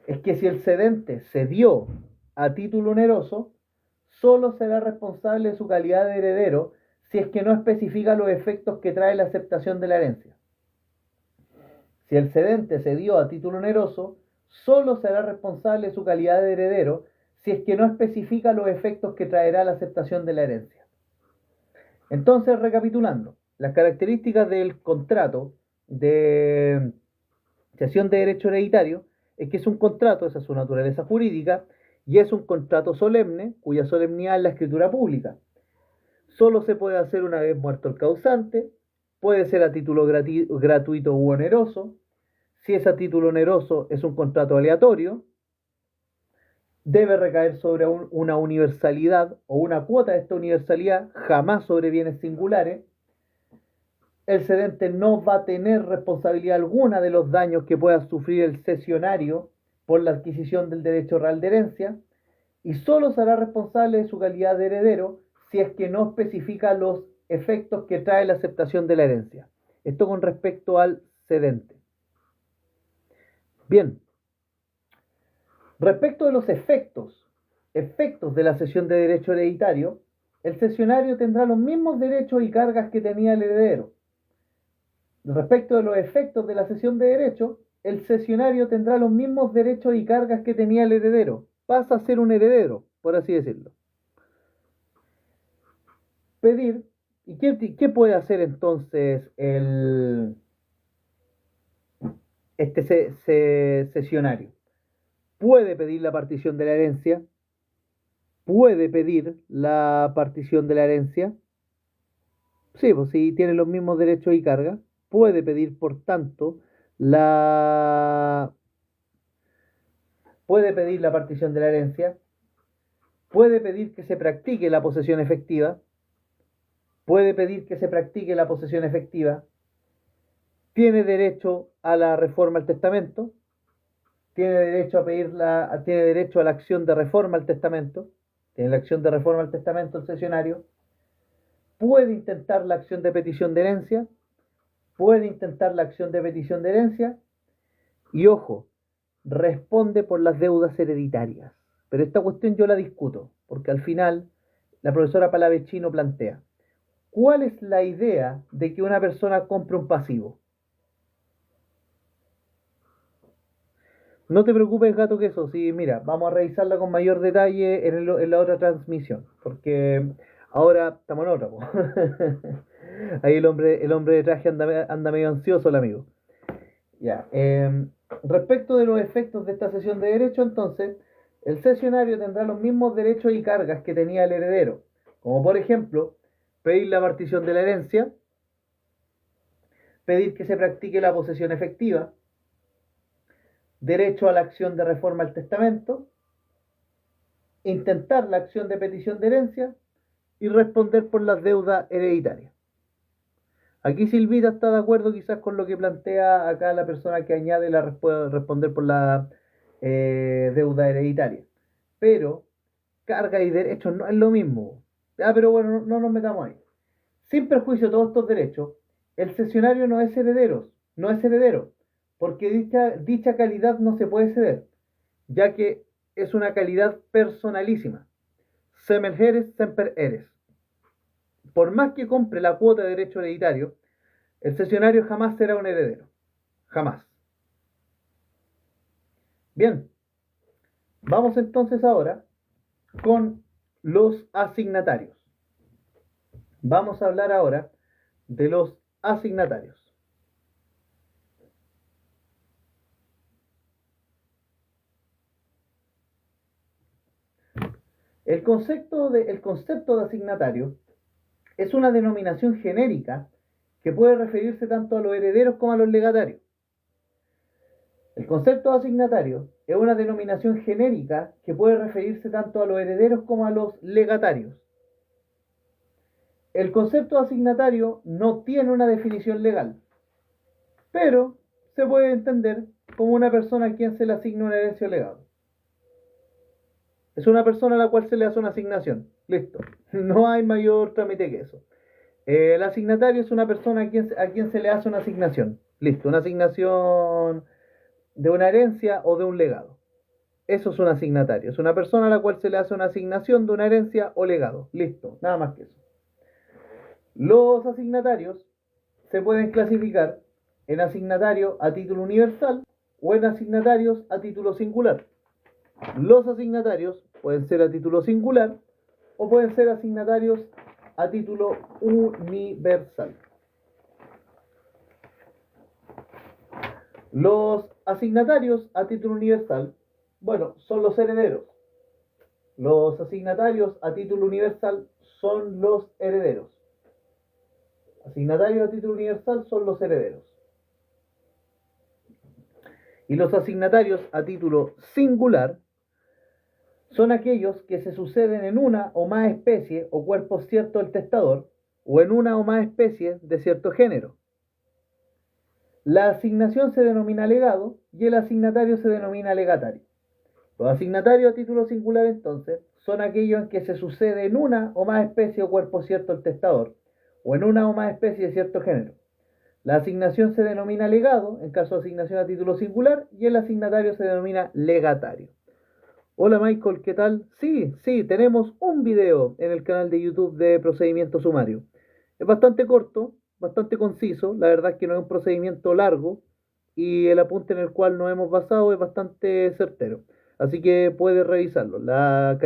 es que si el cedente cedió a título oneroso, solo será responsable de su calidad de heredero si es que no especifica los efectos que trae la aceptación de la herencia. Si el cedente cedió a título oneroso, solo será responsable de su calidad de heredero si es que no especifica los efectos que traerá la aceptación de la herencia. Entonces, recapitulando, las características del contrato de cesión de derecho hereditario es que es un contrato, esa es su naturaleza jurídica, y es un contrato solemne, cuya solemnidad es la escritura pública. Solo se puede hacer una vez muerto el causante, puede ser a título gratuito u oneroso. Si es a título oneroso, es un contrato aleatorio. Debe recaer sobre una universalidad o una cuota de esta universalidad, jamás sobre bienes singulares. El cedente no va a tener responsabilidad alguna de los daños que pueda sufrir el cesionario por la adquisición del derecho real de herencia, y solo será responsable de su calidad de heredero si es que no especifica los efectos que trae la aceptación de la herencia. Esto con respecto al cedente. Bien, respecto de los efectos de la cesión de derecho hereditario, el cesionario tendrá los mismos derechos y cargas que tenía el heredero. Respecto de los efectos de la cesión de derecho, el cesionario tendrá los mismos derechos y cargas que tenía el heredero. Pasa a ser un heredero, por así decirlo. Pedir, ¿y qué puede hacer entonces este cesionario? Puede pedir la partición de la herencia, sí, pues si tiene los mismos derechos y cargas, puede pedir, por tanto, puede pedir la partición de la herencia, puede pedir que se practique la posesión efectiva, tiene derecho a la reforma al testamento, tiene derecho a la acción de reforma al testamento, tiene la acción de reforma al testamento el cesionario, puede intentar la acción de petición de herencia, y ojo, responde por las deudas hereditarias. Pero esta cuestión yo la discuto, porque al final la profesora Palavecino plantea, ¿cuál es la idea de que una persona compre un pasivo? No te preocupes, gato, que eso, sí, mira, vamos a revisarla con mayor detalle en la otra transmisión, porque ahora estamos en otra, po. Ahí el hombre de traje anda medio ansioso, el amigo. Ya, respecto de los efectos de esta cesión de derecho, entonces, el cesionario tendrá los mismos derechos y cargas que tenía el heredero, como por ejemplo, pedir la partición de la herencia, pedir que se practique la posesión efectiva, derecho a la acción de reforma al testamento, intentar la acción de petición de herencia y responder por las deudas hereditarias. Aquí Silvita está de acuerdo quizás con lo que plantea acá la persona que añade la responder por la deuda hereditaria. Pero carga y derechos no es lo mismo. Pero bueno, no nos metamos ahí. Sin perjuicio de todos estos derechos, el cesionario no es heredero, porque dicha calidad no se puede ceder, ya que es una calidad personalísima. Semper eres, semper eres. Por más que compre la cuota de derecho hereditario, el cesionario jamás será un heredero. Jamás. Bien, vamos entonces ahora con los asignatarios. Vamos a hablar ahora de los asignatarios. El concepto de asignatario es una denominación genérica que puede referirse tanto a los herederos como a los legatarios. El concepto de asignatario es una denominación genérica que puede referirse tanto a los herederos como a los legatarios. El concepto de asignatario no tiene una definición legal, pero se puede entender como una persona a quien se le asigna una herencia o legado. Es una persona a la cual se le hace una asignación. Listo. No hay mayor trámite que eso. El asignatario es una persona a quien se le hace una asignación. Listo. Una asignación de una herencia o de un legado. Eso es un asignatario. Es una persona a la cual se le hace una asignación de una herencia o legado. Listo. Nada más que eso. Los asignatarios se pueden clasificar en asignatario a título universal o en asignatarios a título singular. Los asignatarios pueden ser a título singular o pueden ser asignatarios a título universal. Los asignatarios a título universal, bueno, son los herederos. Los asignatarios a título universal son los herederos. Asignatarios a título universal son los herederos. Y los asignatarios a título singular son aquellos que se suceden en una o más especies o cuerpos ciertos del testador o en una o más especies de cierto género. La asignación se denomina legado y el asignatario se denomina legatario. Los asignatarios a título singular entonces son aquellos en que se sucede en una o más especies o cuerpos ciertos del testador o en una o más especies de cierto género. La asignación se denomina legado en caso de asignación a título singular y el asignatario se denomina legatario. Hola Michael, ¿qué tal? Sí, tenemos un video en el canal de YouTube de procedimiento sumario. Es bastante corto, bastante conciso, la verdad es que no es un procedimiento largo y el apunte en el cual nos hemos basado es bastante certero. Así que puedes revisarlo. La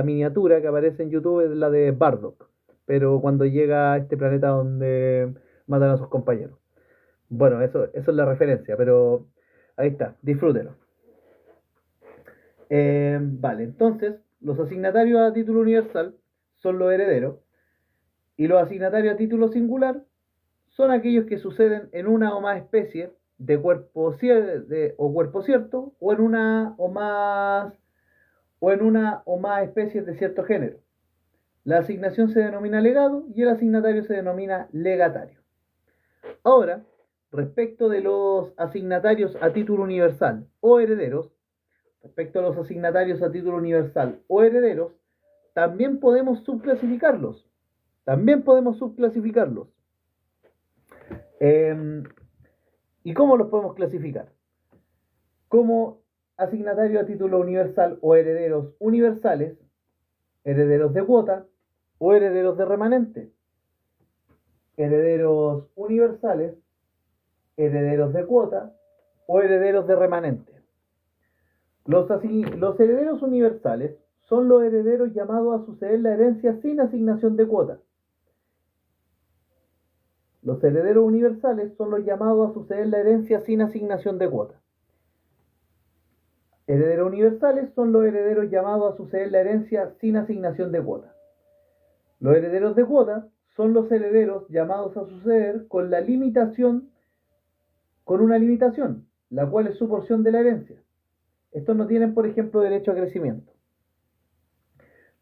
miniatura que aparece en YouTube es la de Bardock, pero cuando llega a este planeta donde matan a sus compañeros. Bueno, eso es la referencia, pero ahí está, disfrútelo. Vale, entonces los asignatarios a título universal son los herederos y los asignatarios a título singular son aquellos que suceden en una o más especies de cuerpo cierto o en una o más especies de cierto género. La asignación se denomina legado y el asignatario se denomina legatario. Ahora, respecto de los asignatarios a título universal o herederos, respecto a los asignatarios a título universal o herederos, también podemos subclasificarlos. ¿Y cómo los podemos clasificar? Como asignatario a título universal o herederos universales, herederos de cuota o herederos de remanente. Herederos universales, herederos de cuota o herederos de remanente. Los herederos universales son los herederos llamados a suceder la herencia sin asignación de cuota. Los herederos universales son los llamados a suceder la herencia sin asignación de cuota. Herederos universales son los herederos llamados a suceder la herencia sin asignación de cuota. Los herederos de cuota son los herederos llamados a suceder con una limitación, la cual es su porción de la herencia. Estos no tienen, por ejemplo, derecho a crecimiento.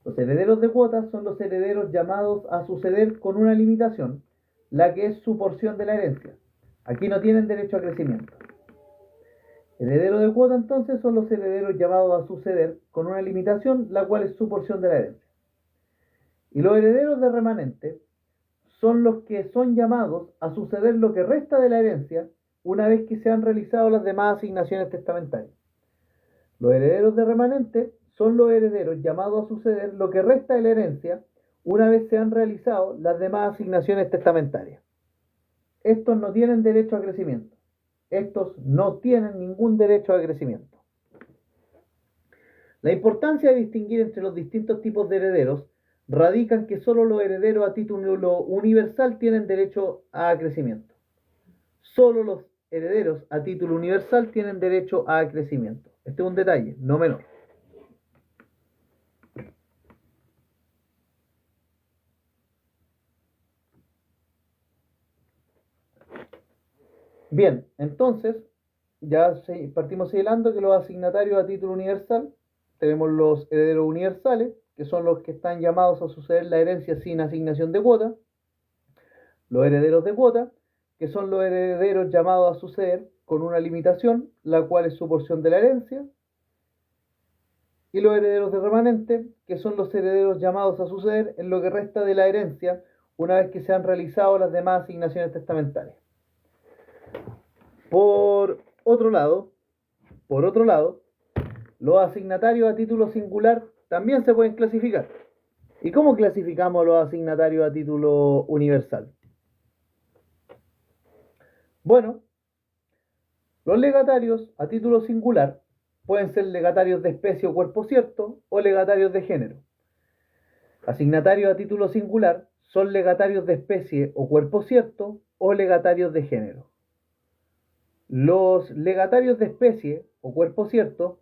Los herederos de cuotas son los herederos llamados a suceder con una limitación, la que es su porción de la herencia. Aquí no tienen derecho a crecimiento. Herederos de cuota entonces son los herederos llamados a suceder con una limitación, la cual es su porción de la herencia. Y los herederos de remanente son los que son llamados a suceder lo que resta de la herencia una vez que se han realizado las demás asignaciones testamentarias. Los herederos de remanente son los herederos llamados a suceder lo que resta de la herencia una vez se han realizado las demás asignaciones testamentarias. Estos no tienen derecho a crecimiento. Estos no tienen ningún derecho a crecimiento. La importancia de distinguir entre los distintos tipos de herederos radica en que solo los herederos a título universal tienen derecho a crecimiento. Solo los herederos a título universal tienen derecho a crecimiento. Este es un detalle, no menor. Bien, entonces, ya partimos señalando que los asignatarios a título universal, tenemos los herederos universales, que son los que están llamados a suceder la herencia sin asignación de cuota, los herederos de cuota, que son los herederos llamados a suceder con una limitación, la cual es su porción de la herencia, y los herederos de remanente, que son los herederos llamados a suceder en lo que resta de la herencia una vez que se han realizado las demás asignaciones testamentarias. Por otro lado, los asignatarios a título singular también se pueden clasificar. ¿Y cómo clasificamos los asignatarios a título universal? Bueno, los legatarios a título singular pueden ser legatarios de especie o cuerpo cierto o legatarios de género. Asignatarios a título singular son legatarios de especie o cuerpo cierto o legatarios de género. Los legatarios de especie o cuerpo cierto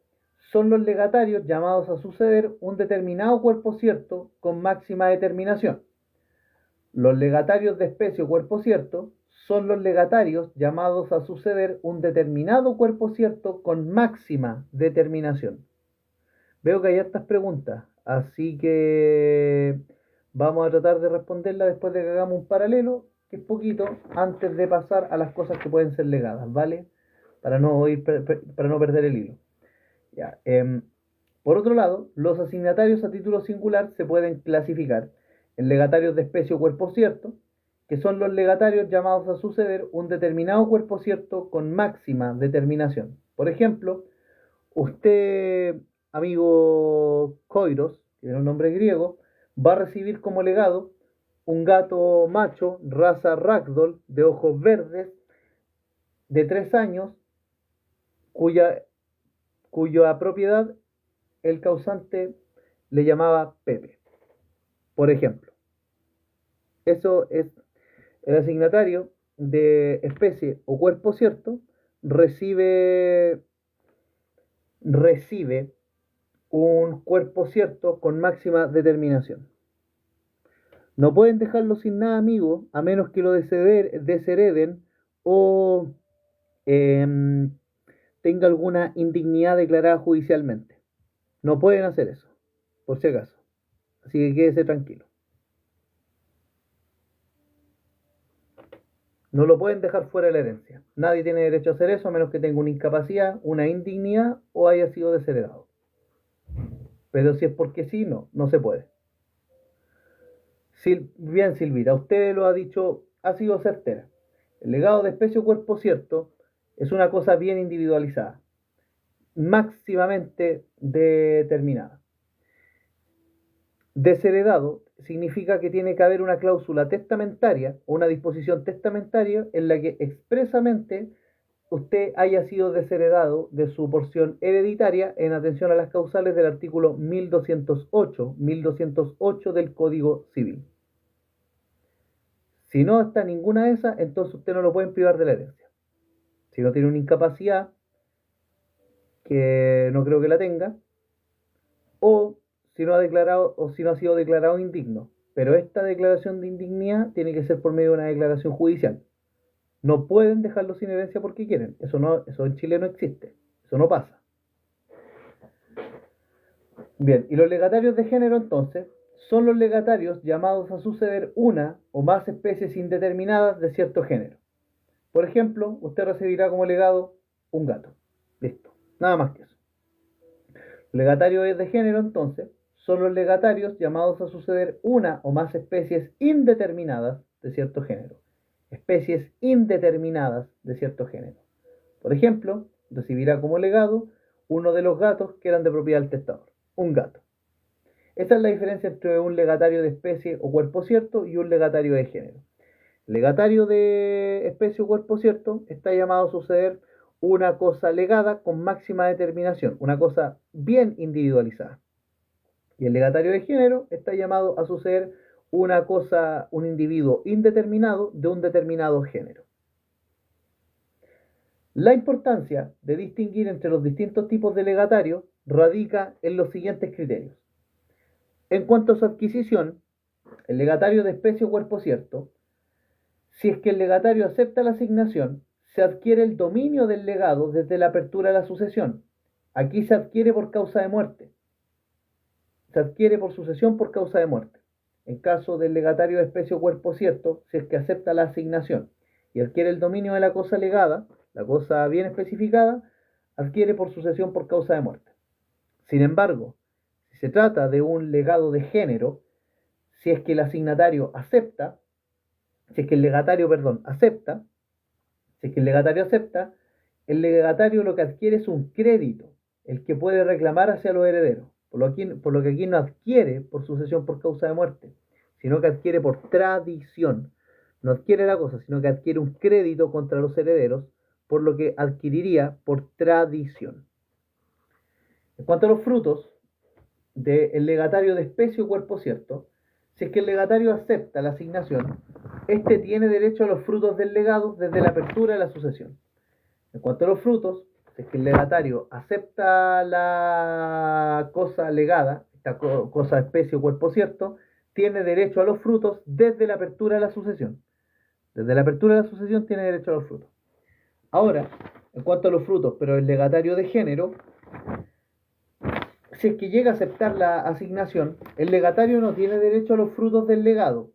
son los legatarios llamados a suceder un determinado cuerpo cierto con máxima determinación. Los legatarios de especie o cuerpo cierto son los legatarios llamados a suceder un determinado cuerpo cierto con máxima determinación. Veo que hay hartas preguntas, así que vamos a tratar de responderlas después de que hagamos un paralelo, que es poquito, antes de pasar a las cosas que pueden ser legadas, ¿vale? Para no perder el hilo. Ya, por otro lado, los asignatarios a título singular se pueden clasificar en legatarios de especie o cuerpo cierto, que son los legatarios llamados a suceder un determinado cuerpo cierto con máxima determinación. Por ejemplo, usted, amigo Koiros, que tiene un nombre griego, va a recibir como legado un gato macho, raza ragdoll, de ojos verdes, de 3 años, cuya propiedad el causante le llamaba Pepe. Por ejemplo, eso es el asignatario de especie o cuerpo cierto, recibe un cuerpo cierto con máxima determinación. No pueden dejarlo sin nada, amigo, a menos que lo deshereden o tenga alguna indignidad declarada judicialmente. No pueden hacer eso, por si acaso. Así que quédese tranquilo. No lo pueden dejar fuera de la herencia. Nadie tiene derecho a hacer eso a menos que tenga una incapacidad, una indignidad o haya sido desheredado. Pero si es porque sí, no se puede. Bien, Silvita, usted lo ha dicho, ha sido certera. El legado de especie o cuerpo cierto es una cosa bien individualizada, máximamente determinada. Desheredado significa que tiene que haber una cláusula testamentaria o una disposición testamentaria en la que expresamente usted haya sido desheredado de su porción hereditaria en atención a las causales del artículo 1208 del Código Civil. Si no está ninguna de esas, entonces usted no lo pueden privar de la herencia. Si no tiene una incapacidad, que no creo que la tenga, o si no ha sido declarado indigno, pero esta declaración de indignidad tiene que ser por medio de una declaración judicial. No pueden dejarlo sin herencia porque quieren. Eso en Chile no existe. Eso no pasa. Bien, y los legatarios de género entonces son los legatarios llamados a suceder una o más especies indeterminadas de cierto género. Por ejemplo, usted recibirá como legado un gato. Listo. Nada más que eso. Los legatarios de género entonces son los legatarios llamados a suceder una o más especies indeterminadas de cierto género. Especies indeterminadas de cierto género. Por ejemplo, recibirá como legado uno de los gatos que eran de propiedad del testador. Un gato. Esta es la diferencia entre un legatario de especie o cuerpo cierto y un legatario de género. El legatario de especie o cuerpo cierto está llamado a suceder una cosa legada con máxima determinación, una cosa bien individualizada. Y el legatario de género está llamado a suceder una cosa, un individuo indeterminado de un determinado género. La importancia de distinguir entre los distintos tipos de legatario radica en los siguientes criterios. En cuanto a su adquisición, el legatario de especie o cuerpo cierto, si es que el legatario acepta la asignación, se adquiere el dominio del legado desde la apertura de la sucesión. Aquí se adquiere por causa de muerte. Se adquiere por sucesión por causa de muerte. En caso del legatario de especie o cuerpo cierto, si es que acepta la asignación y adquiere el dominio de la cosa legada, la cosa bien especificada, adquiere por sucesión por causa de muerte. Sin embargo, si se trata de un legado de género, si es que el asignatario acepta, si es que el legatario, acepta, si es que el legatario acepta, el legatario lo que adquiere es un crédito, el que puede reclamar hacia los herederos, por lo que aquí no adquiere por sucesión por causa de muerte, sino que adquiere por tradición. No adquiere la cosa, sino que adquiere un crédito contra los herederos, por lo que adquiriría por tradición. En cuanto a los frutos del legatario de especie o cuerpo cierto, si es que el legatario acepta la asignación, éste tiene derecho a los frutos del legado desde la apertura de la sucesión. En cuanto a los frutos, si es que el legatario acepta la cosa legada, esta cosa, especie o cuerpo cierto, tiene derecho a los frutos desde la apertura de la sucesión. Desde la apertura de la sucesión tiene derecho a los frutos. Ahora, en cuanto a los frutos, pero el legatario de género, si es que llega a aceptar la asignación, el legatario no tiene derecho a los frutos del legado.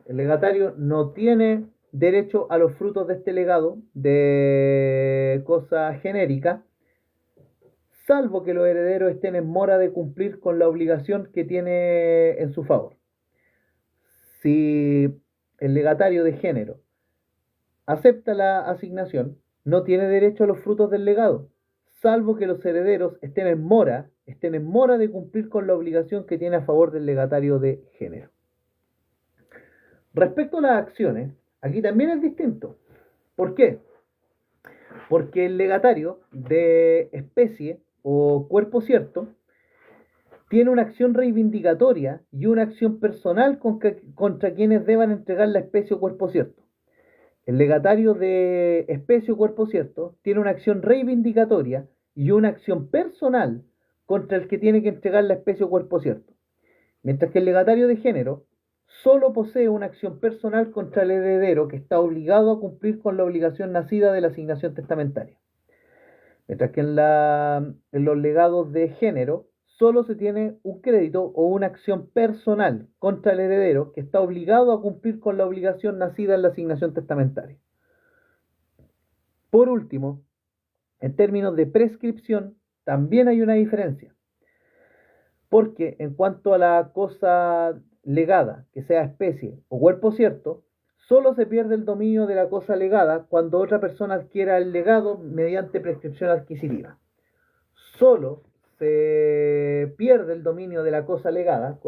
El legatario no tiene derecho a los frutos de este legado de cosa genérica, salvo que los herederos estén en mora de cumplir con la obligación que tiene en su favor. Si el legatario de género acepta la asignación, no tiene derecho a los frutos del legado, salvo que los herederos estén en mora de cumplir con la obligación que tiene a favor del legatario de género. Respecto a las acciones, aquí también es distinto. ¿Por qué? Porque el legatario de especie o cuerpo cierto tiene una acción reivindicatoria y una acción personal contra quienes deban entregar la especie o cuerpo cierto. El legatario de especie o cuerpo cierto tiene una acción reivindicatoria y una acción personal contra el que tiene que entregar la especie o cuerpo cierto. Mientras que el legatario de género solo posee una acción personal contra el heredero que está obligado a cumplir con la obligación nacida de la asignación testamentaria. Mientras que en los legados de género solo se tiene un crédito o una acción personal contra el heredero que está obligado a cumplir con la obligación nacida en la asignación testamentaria. Por último, en términos de prescripción, también hay una diferencia. Porque en cuanto a la cosa legada, que sea especie o cuerpo cierto, solo se pierde el dominio de la cosa legada cuando otra persona adquiera el legado mediante prescripción adquisitiva. Solo se pierde el dominio de la cosa legada,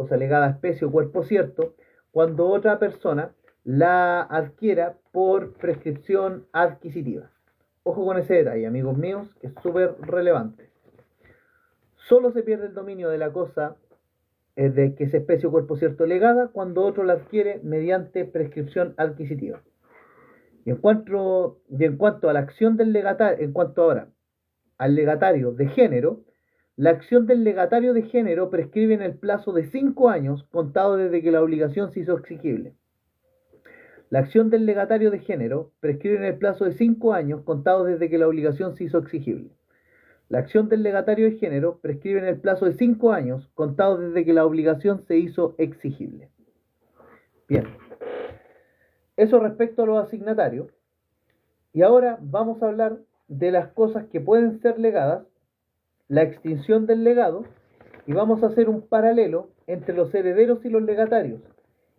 especie o cuerpo cierto, cuando otra persona la adquiera por prescripción adquisitiva. Ojo con ese detalle, amigos míos, que es súper relevante. Solo se pierde el dominio de la cosa de que es especie o cuerpo cierto legada cuando otro la adquiere mediante prescripción adquisitiva. Y en cuanto a la acción del legatario, en cuanto ahora al legatario de género, La acción del legatario de género prescribe en el plazo de 5 años contado desde que la obligación se hizo exigible. La acción del legatario de género prescribe en el plazo de 5 años contado desde que la obligación se hizo exigible. La acción del legatario de género prescribe en el plazo de 5 años contado desde que la obligación se hizo exigible. Bien, eso respecto a los asignatarios. Y ahora vamos a hablar de las cosas que pueden ser legadas, la extinción del legado, y vamos a hacer un paralelo entre los herederos y los legatarios.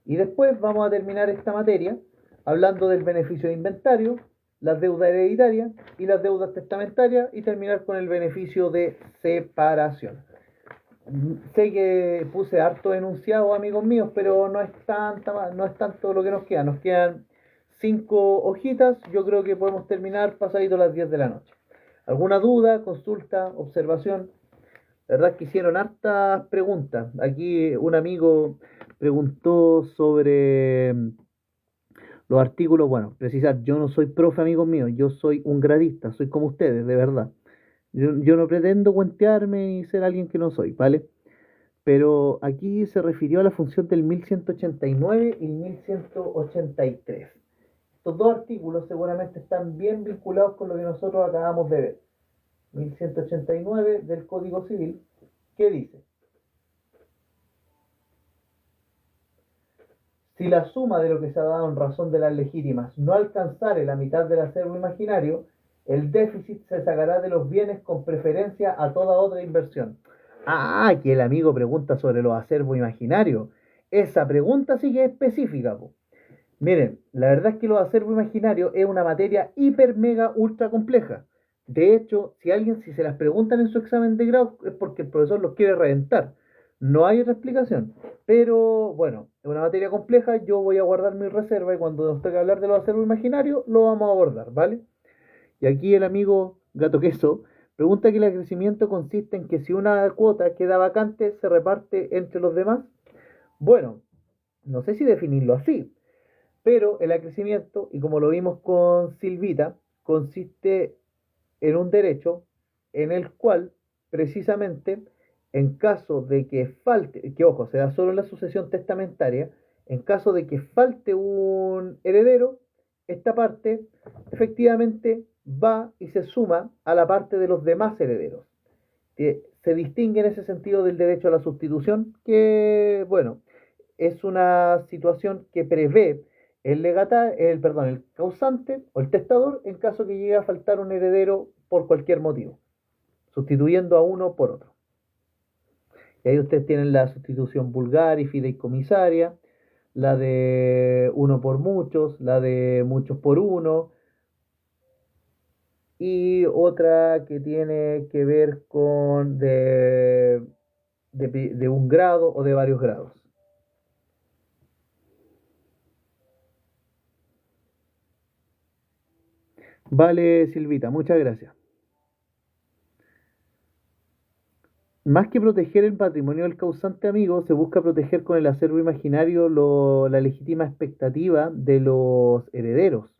Y después vamos a terminar esta materia hablando del beneficio de inventario, las deudas hereditarias y las deudas testamentarias, y terminar con el beneficio de separación. Sé que puse harto enunciado, amigos míos, pero no es tanto lo que nos queda. Nos quedan 5 hojitas. Yo creo que podemos terminar pasadito las 10 de la noche. ¿Alguna duda, consulta, observación? La verdad es que hicieron hartas preguntas. Aquí un amigo preguntó sobre los artículos. Bueno, precisar, yo no soy profe, amigos míos, yo soy un gradista, soy como ustedes, de verdad. Yo no pretendo cuentearme y ser alguien que no soy, ¿vale? Pero aquí se refirió a la función del 1189 y el 1183. Estos dos artículos seguramente están bien vinculados con lo que nosotros acabamos de ver. 1189 del Código Civil, ¿qué dice? Si la suma de lo que se ha dado en razón de las legítimas no alcanzare la mitad del acervo imaginario, el déficit se sacará de los bienes con preferencia a toda otra inversión. Ah, que el amigo pregunta sobre los acervos imaginarios. Esa pregunta sí que es específica, po. Miren, la verdad es que los acervos imaginarios es una materia hiper, mega, ultra compleja. De hecho, si se las preguntan en su examen de grado es porque el profesor los quiere reventar. No hay otra explicación. Pero bueno, es una materia compleja, yo voy a guardar mi reserva y cuando nos toque hablar de los acervos imaginarios lo vamos a abordar, ¿vale? Y aquí el amigo Gato Queso pregunta que el acrecimiento consiste en que si una cuota queda vacante se reparte entre los demás. Bueno, no sé si definirlo así, pero el acrecimiento, y como lo vimos con Silvita, consiste en un derecho en el cual precisamente en caso de que falte, que ojo, se da solo en la sucesión testamentaria, en caso de que falte un heredero, esta parte efectivamente va y se suma a la parte de los demás herederos. Se distingue en ese sentido del derecho a la sustitución, que bueno, es una situación que prevé el causante o el testador en caso que llegue a faltar un heredero por cualquier motivo, sustituyendo a uno por otro. Y ahí ustedes tienen la sustitución vulgar y fideicomisaria, la de uno por muchos, la de muchos por uno, y otra que tiene que ver con de un grado o de varios grados. Vale, Silvita, muchas gracias. Más que proteger el patrimonio del causante amigo, se busca proteger con el acervo imaginario la legítima expectativa de los herederos,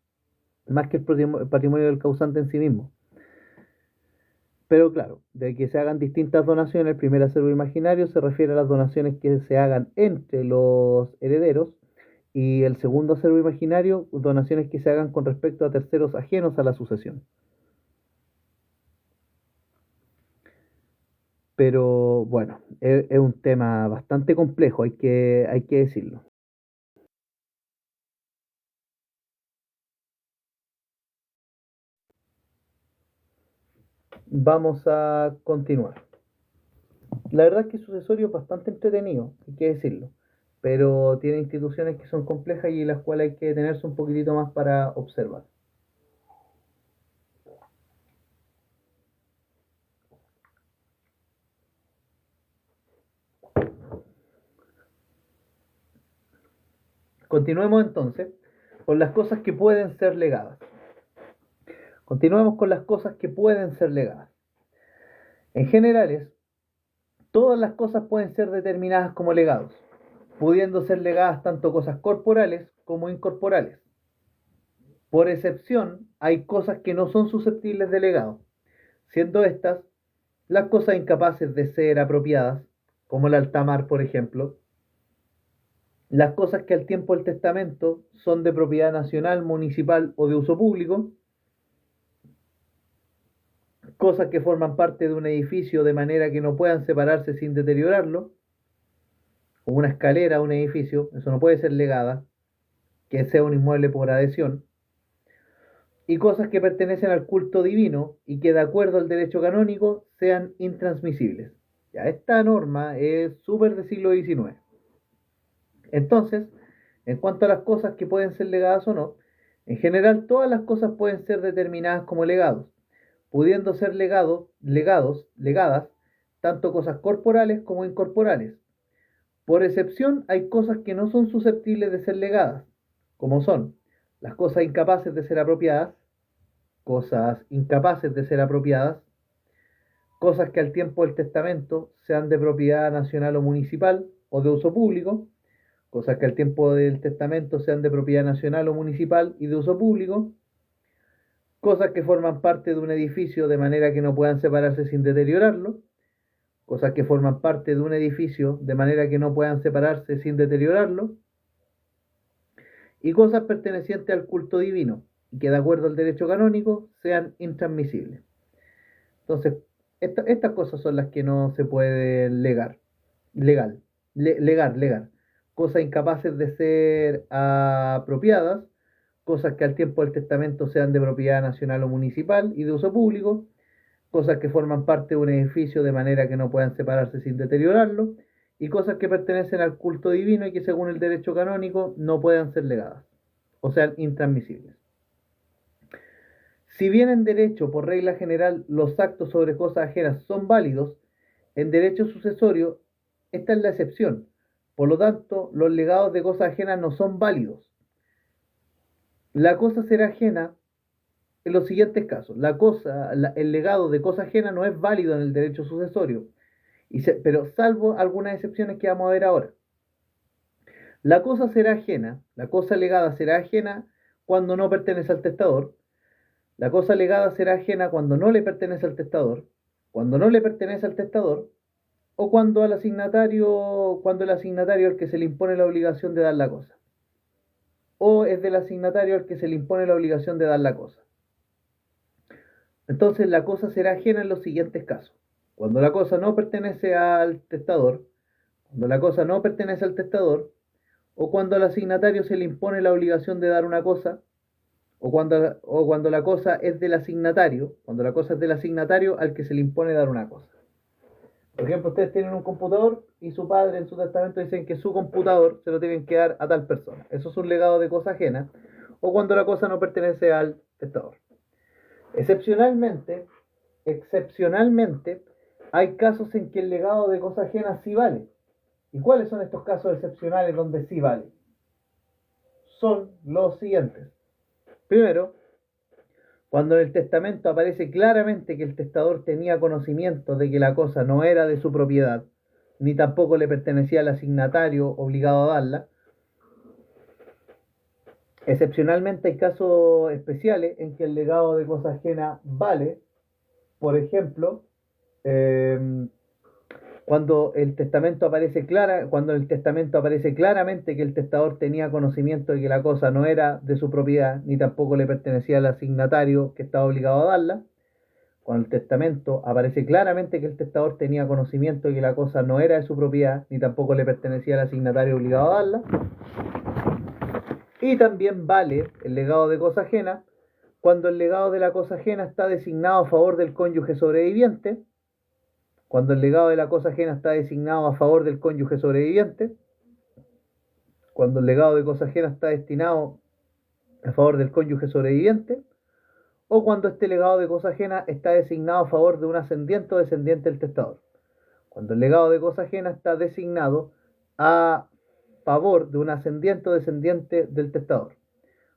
más que el patrimonio del causante en sí mismo. Pero claro, de que se hagan distintas donaciones, el primer acervo imaginario se refiere a las donaciones que se hagan entre los herederos, y el segundo acervo imaginario, donaciones que se hagan con respecto a terceros ajenos a la sucesión. Pero bueno, es un tema bastante complejo, hay que decirlo. Vamos a continuar. La verdad es que el sucesorio es bastante entretenido, hay que decirlo, pero tiene instituciones que son complejas y las cuales hay que detenerse un poquitito más para observar. Continuemos entonces con las cosas que pueden ser legadas. Continuemos con las cosas que pueden ser legadas. En generales, todas las cosas pueden ser determinadas como legados, pudiendo ser legadas tanto cosas corporales como incorporales. Por excepción, hay cosas que no son susceptibles de legado, siendo estas las cosas incapaces de ser apropiadas, como el alta mar, por ejemplo, las cosas que al tiempo del testamento son de propiedad nacional, municipal o de uso público, cosas que forman parte de un edificio de manera que no puedan separarse sin deteriorarlo, como una escalera a un edificio, eso no puede ser legada, que sea un inmueble por adhesión, y cosas que pertenecen al culto divino y que de acuerdo al derecho canónico sean intransmisibles. Ya, esta norma es súper del siglo XIX. Entonces, en cuanto a las cosas que pueden ser legadas o no, en general todas las cosas pueden ser determinadas como legados, pudiendo ser legadas, tanto cosas corporales como incorporales. Por excepción, hay cosas que no son susceptibles de ser legadas, como son las cosas incapaces de ser apropiadas, cosas que al tiempo del testamento sean de propiedad nacional o municipal o de uso público, cosas que al tiempo del testamento sean de propiedad nacional o municipal y de uso público, cosas que forman parte de un edificio de manera que no puedan separarse sin deteriorarlo, cosas que forman parte de un edificio de manera que no puedan separarse sin deteriorarlo, y cosas pertenecientes al culto divino y que de acuerdo al derecho canónico sean intransmisibles. Entonces, estas cosas son las que no se pueden legar. Cosas incapaces de ser apropiadas, cosas que al tiempo del testamento sean de propiedad nacional o municipal y de uso público, cosas que forman parte de un edificio de manera que no puedan separarse sin deteriorarlo, y cosas que pertenecen al culto divino y que según el derecho canónico no puedan ser legadas, o sean intransmisibles. Si bien en derecho, por regla general, los actos sobre cosas ajenas son válidos, en derecho sucesorio esta es la excepción. Por lo tanto, los legados de cosas ajenas no son válidos. La cosa será ajena en los siguientes casos. El legado de cosa ajena no es válido en el derecho sucesorio, pero salvo algunas excepciones que vamos a ver ahora. La cosa legada será ajena cuando no pertenece al testador. La cosa legada será ajena cuando no le pertenece al testador, cuando no le pertenece al testador, o cuando el asignatario al que se le impone la obligación de dar la cosa, o es del asignatario al que se le impone la obligación de dar la cosa. Entonces la cosa será ajena en los siguientes casos: cuando la cosa no pertenece al testador, cuando la cosa no pertenece al testador, o cuando al asignatario se le impone la obligación de dar una cosa, o cuando la cosa es del asignatario, al que se le impone dar una cosa. Por ejemplo, ustedes tienen un computador y su padre en su testamento dicen que su computador se lo tienen que dar a tal persona. Eso es un legado de cosa ajena, o cuando la cosa no pertenece al testador. Excepcionalmente, hay casos en que el legado de cosa ajena sí vale. ¿Y cuáles son estos casos excepcionales donde sí vale? Son los siguientes. Primero, cuando en el testamento aparece claramente que el testador tenía conocimiento de que la cosa no era de su propiedad, ni tampoco le pertenecía al asignatario obligado a darla. Excepcionalmente hay casos especiales en que el legado de cosa ajena vale. Por ejemplo, cuando en el testamento aparece claramente que el testador tenía conocimiento de que la cosa no era de su propiedad, ni tampoco le pertenecía al asignatario que estaba obligado a darla. Cuando el testamento aparece claramente que el testador tenía conocimiento de que la cosa no era de su propiedad, ni tampoco le pertenecía al asignatario obligado a darla. Y también vale el legado de cosa ajena cuando el legado de la cosa ajena está designado a favor del cónyuge sobreviviente, cuando el legado de la cosa ajena está designado a favor del cónyuge sobreviviente, cuando el legado de cosa ajena está destinado a favor del cónyuge sobreviviente, o cuando este legado de cosa ajena está designado a favor de un ascendiente o descendiente del testador. Cuando el legado de cosa ajena está designado a favor de un ascendiente o descendiente del testador.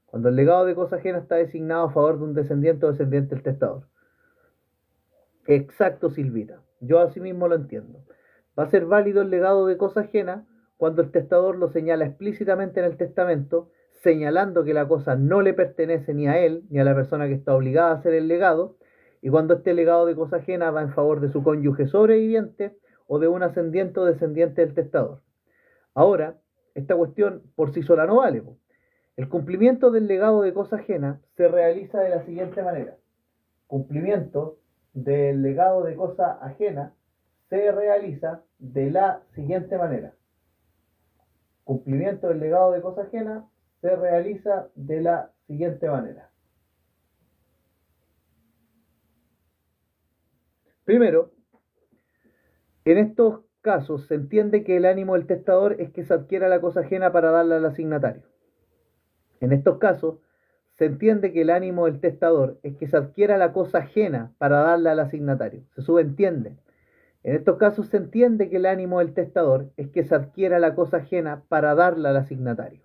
Cuando el legado de cosa ajena está designado a favor de un descendiente o descendiente del testador. Exacto, Silvita. Yo así mismo lo entiendo. Va a ser válido el legado de cosa ajena cuando el testador lo señala explícitamente en el testamento, señalando que la cosa no le pertenece ni a él ni a la persona que está obligada a hacer el legado, y cuando este legado de cosa ajena va en favor de su cónyuge sobreviviente o de un ascendiente o descendiente del testador. Ahora, esta cuestión por sí sola no vale. El cumplimiento del legado de cosa ajena se realiza de la siguiente manera. Cumplimiento del legado de cosa ajena se realiza de la siguiente manera. Cumplimiento del legado de cosa ajena se realiza de la siguiente manera. Primero, en estos casos se entiende que el ánimo del testador es que se adquiera la cosa ajena para darla al asignatario. En estos casos se entiende que el ánimo del testador es que se adquiera la cosa ajena para darla al asignatario. Se subentiende. En estos casos se entiende que el ánimo del testador es que se adquiera la cosa ajena para darla al asignatario.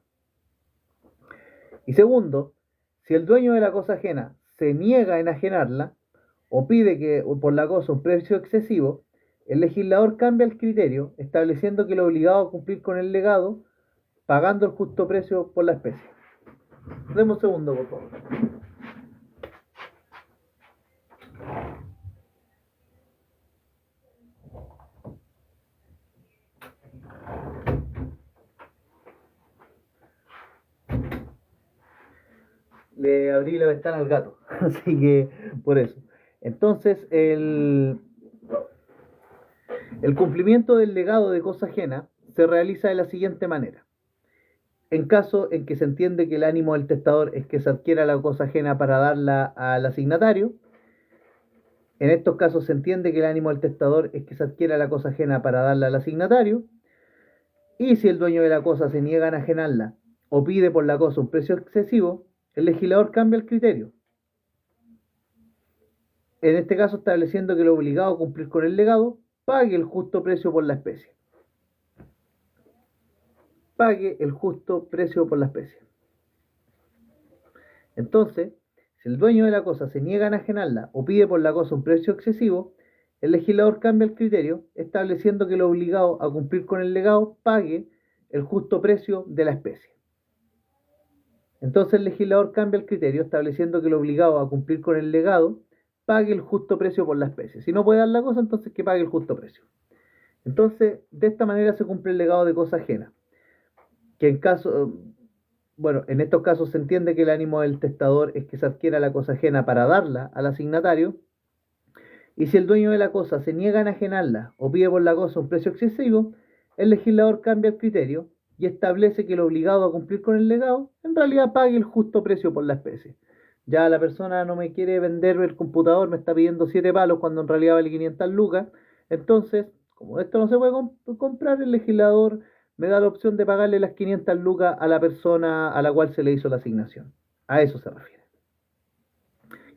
Y segundo, si el dueño de la cosa ajena se niega a enajenarla o pide que por la cosa un precio excesivo, el legislador cambia el criterio, estableciendo que el obligado a cumplir con el legado, pagando el justo precio por la especie. Deme un segundo, por favor. Le abrí la ventana al gato, así que por eso. Entonces, el cumplimiento del legado de cosa ajena se realiza de la siguiente manera. En caso en que se entiende que el ánimo del testador es que se adquiera la cosa ajena para darla al asignatario, en estos casos se entiende que el ánimo del testador es que se adquiera la cosa ajena para darla al asignatario, y si el dueño de la cosa se niega a enajenarla o pide por la cosa un precio excesivo, el legislador cambia el criterio. En este caso estableciendo que el obligado a cumplir con el legado pague el justo precio por la especie. Pague el justo precio por la especie. Entonces, si el dueño de la cosa se niega a enajenarla o pide por la cosa un precio excesivo, el legislador cambia el criterio, estableciendo que el obligado a cumplir con el legado pague el justo precio de la especie. Entonces el legislador cambia el criterio, estableciendo que el obligado a cumplir con el legado pague el justo precio por la especie. Si no puede dar la cosa, entonces que pague el justo precio. Entonces, de esta manera se cumple el legado de cosa ajena. Que en estos casos se entiende que el ánimo del testador es que se adquiera la cosa ajena para darla al asignatario, y si el dueño de la cosa se niega a enajenarla o pide por la cosa un precio excesivo, el legislador cambia el criterio y establece que el obligado a cumplir con el legado en realidad pague el justo precio por la especie. Ya la persona no me quiere vender el computador, me está pidiendo 7 palos cuando en realidad vale 500 lucas, entonces, como esto no se puede comprar, el legislador me da la opción de pagarle las 500 lucas a la persona a la cual se le hizo la asignación. A eso se refiere.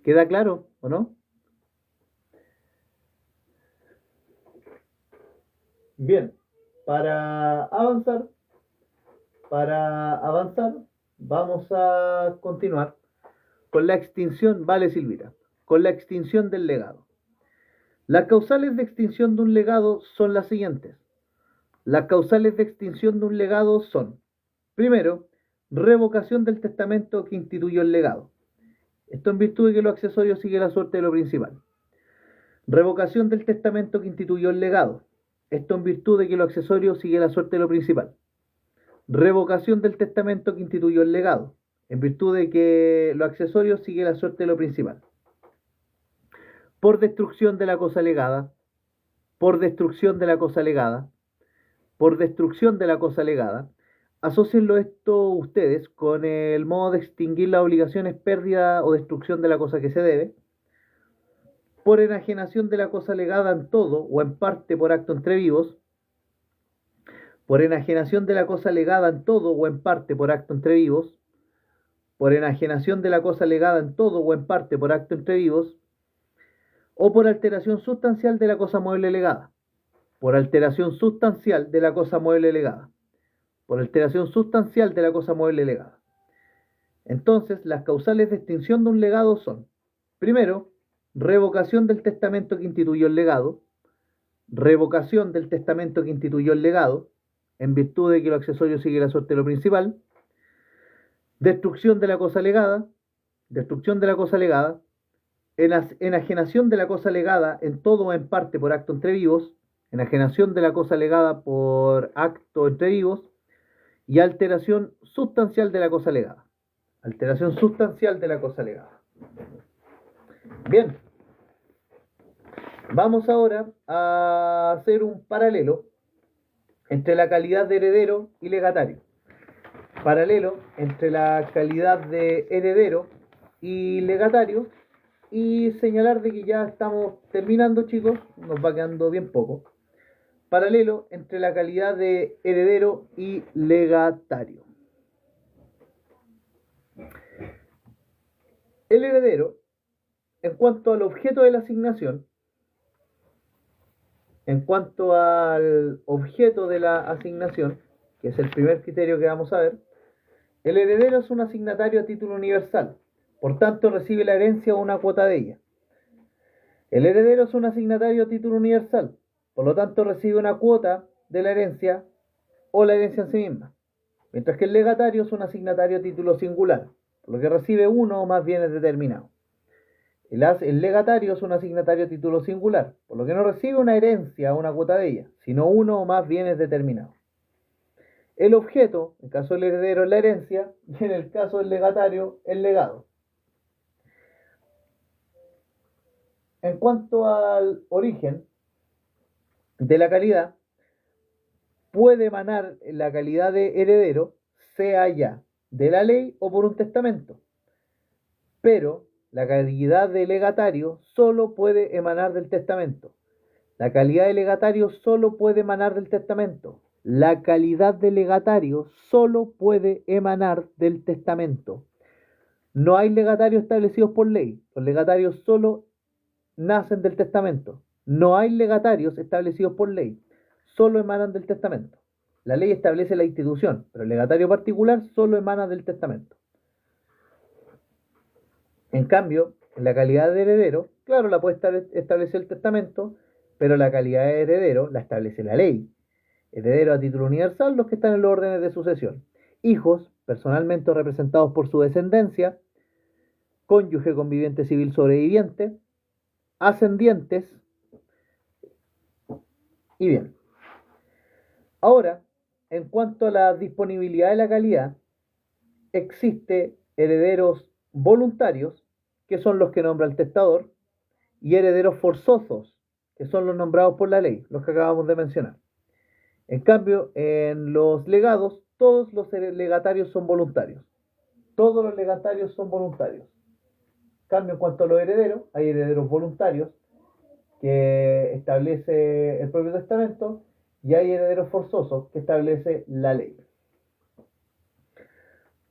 ¿Queda claro o no? Bien, para avanzar, vamos a continuar con la extinción, vale Silvita, con la extinción del legado. Las causales de extinción de un legado son las siguientes. Las causales de extinción de un legado son, primero, revocación del testamento que instituyó el legado. Esto en virtud de que lo accesorio sigue la suerte de lo principal. Revocación del testamento que instituyó el legado. Esto en virtud de que lo accesorio sigue la suerte de lo principal. Revocación del testamento que instituyó el legado. En virtud de que lo accesorio sigue la suerte de lo principal. Por destrucción de la cosa legada. Por destrucción de la cosa legada. Por destrucción de la cosa legada. Asócienlo esto ustedes con el modo de extinguir las obligaciones, pérdida o destrucción de la cosa que se debe. Por enajenación de la cosa legada en todo o en parte por acto entre vivos. Por enajenación de la cosa legada en todo o en parte por acto entre vivos. Por enajenación de la cosa legada en todo o en parte por acto entre vivos. O por alteración sustancial de la cosa mueble legada. Por alteración sustancial de la cosa mueble legada. Por alteración sustancial de la cosa mueble legada. Entonces, las causales de extinción de un legado son, primero, revocación del testamento que instituyó el legado, revocación del testamento que instituyó el legado, en virtud de que lo accesorio sigue la suerte de lo principal, destrucción de la cosa legada, enajenación de la cosa legada en todo o en parte por acto entre vivos, enajenación de la cosa legada por acto entre vivos y alteración sustancial de la cosa legada. Alteración sustancial de la cosa legada. Bien, vamos ahora a hacer un paralelo entre la calidad de heredero y legatario. Paralelo entre la calidad de heredero y legatario, y señalar de que ya estamos terminando, chicos, nos va quedando bien poco. Paralelo entre la calidad de heredero y legatario. El heredero, en cuanto al objeto de la asignación, que es el primer criterio que vamos a ver, el heredero es un asignatario a título universal, por tanto recibe la herencia o una cuota de ella. El heredero es un asignatario a título universal, por lo tanto recibe una cuota de la herencia o la herencia en sí misma, mientras que el legatario es un asignatario a título singular, por lo que recibe uno o más bienes determinados. El legatario es un asignatario a título singular, por lo que no recibe una herencia o una cuota de ella, sino uno o más bienes determinados. El objeto, en el caso del heredero, es la herencia, y en el caso del legatario, el legado. En cuanto al origen de la calidad, puede emanar la calidad de heredero, sea ya de la ley o por un testamento, pero la calidad de legatario solo puede emanar del testamento. La calidad de legatario solo puede emanar del testamento. La calidad de legatario solo puede emanar del testamento. No hay legatarios establecidos por ley. Los legatarios solo nacen del testamento. No hay legatarios establecidos por ley. Solo emanan del testamento. La ley establece la institución, pero el legatario particular solo emana del testamento. En cambio, la calidad de heredero, claro, la puede establecer el testamento, pero la calidad de heredero la establece la ley. Heredero a título universal, los que están en los órdenes de sucesión. Hijos, personalmente representados por su descendencia. Cónyuge conviviente civil sobreviviente. Ascendientes. Y bien. Ahora, en cuanto a la disponibilidad de la calidad, existe herederos voluntarios, que son los que nombra el testador, y herederos forzosos, que son los nombrados por la ley, los que acabamos de mencionar. En cambio, en los legados, todos los legatarios son voluntarios. Todos los legatarios son voluntarios. En cambio, en cuanto a los herederos, hay herederos voluntarios que establece el propio testamento y hay herederos forzosos que establece la ley.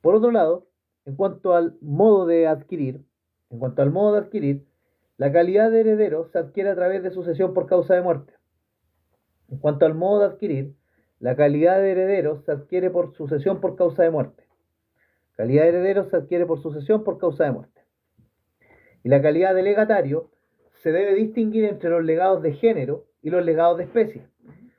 Por otro lado, en cuanto al modo de adquirir, la calidad de heredero se adquiere a través de sucesión por causa de muerte. En cuanto al modo de adquirir, la calidad de heredero se adquiere por sucesión por causa de muerte. Calidad de heredero se adquiere por sucesión por causa de muerte. Y la calidad de legatario se debe distinguir entre los legados de género y los legados de especie.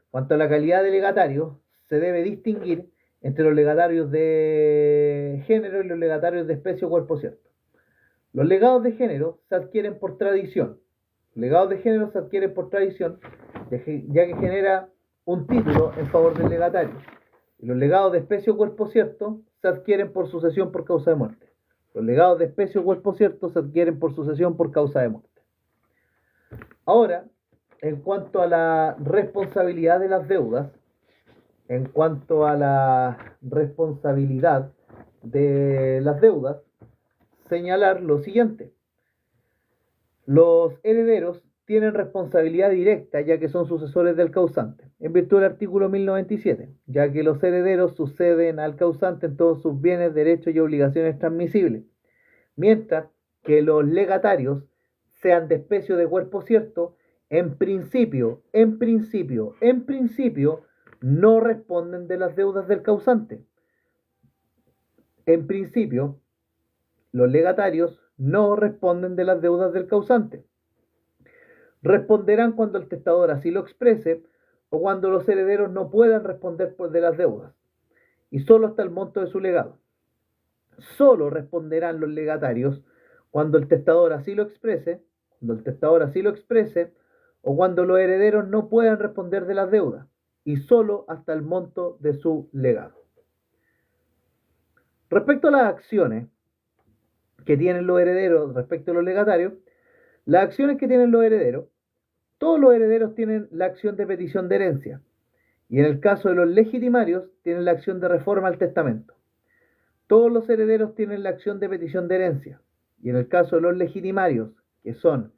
Cuanto a la calidad de legatario, se debe distinguir entre los legatarios de género y los legatarios de especie o cuerpo cierto. Los legados de género se adquieren por tradición. Los legados de género se adquieren por tradición, ya que genera un título en favor del legatario. Y los legados de especie o cuerpo cierto se adquieren por sucesión por causa de muerte. Los legados de especie o cuerpo cierto se adquieren por sucesión por causa de muerte. Ahora, en cuanto a la responsabilidad de las deudas, señalar lo siguiente. Los herederos tienen responsabilidad directa ya que son sucesores del causante, en virtud del artículo 1097, ya que los herederos suceden al causante en todos sus bienes, derechos y obligaciones transmisibles, mientras que los legatarios, sean de especie o de cuerpo cierto, en principio, no responden de las deudas del causante. En principio, los legatarios no responden de las deudas del causante. Responderán cuando el testador así lo exprese o cuando los herederos no puedan responder de las deudas, y solo hasta el monto de su legado. Solo responderán los legatarios cuando el testador así lo exprese, o cuando los herederos no puedan responder de las deudas, y solo hasta el monto de su legado. Respecto a las acciones que tienen los herederos respecto a los legatarios, las acciones que tienen los herederos, todos los herederos tienen la acción de petición de herencia, y en el caso de los legitimarios tienen la acción de reforma al testamento. Todos los herederos tienen la acción de petición de herencia, y en el caso de los legitimarios, que son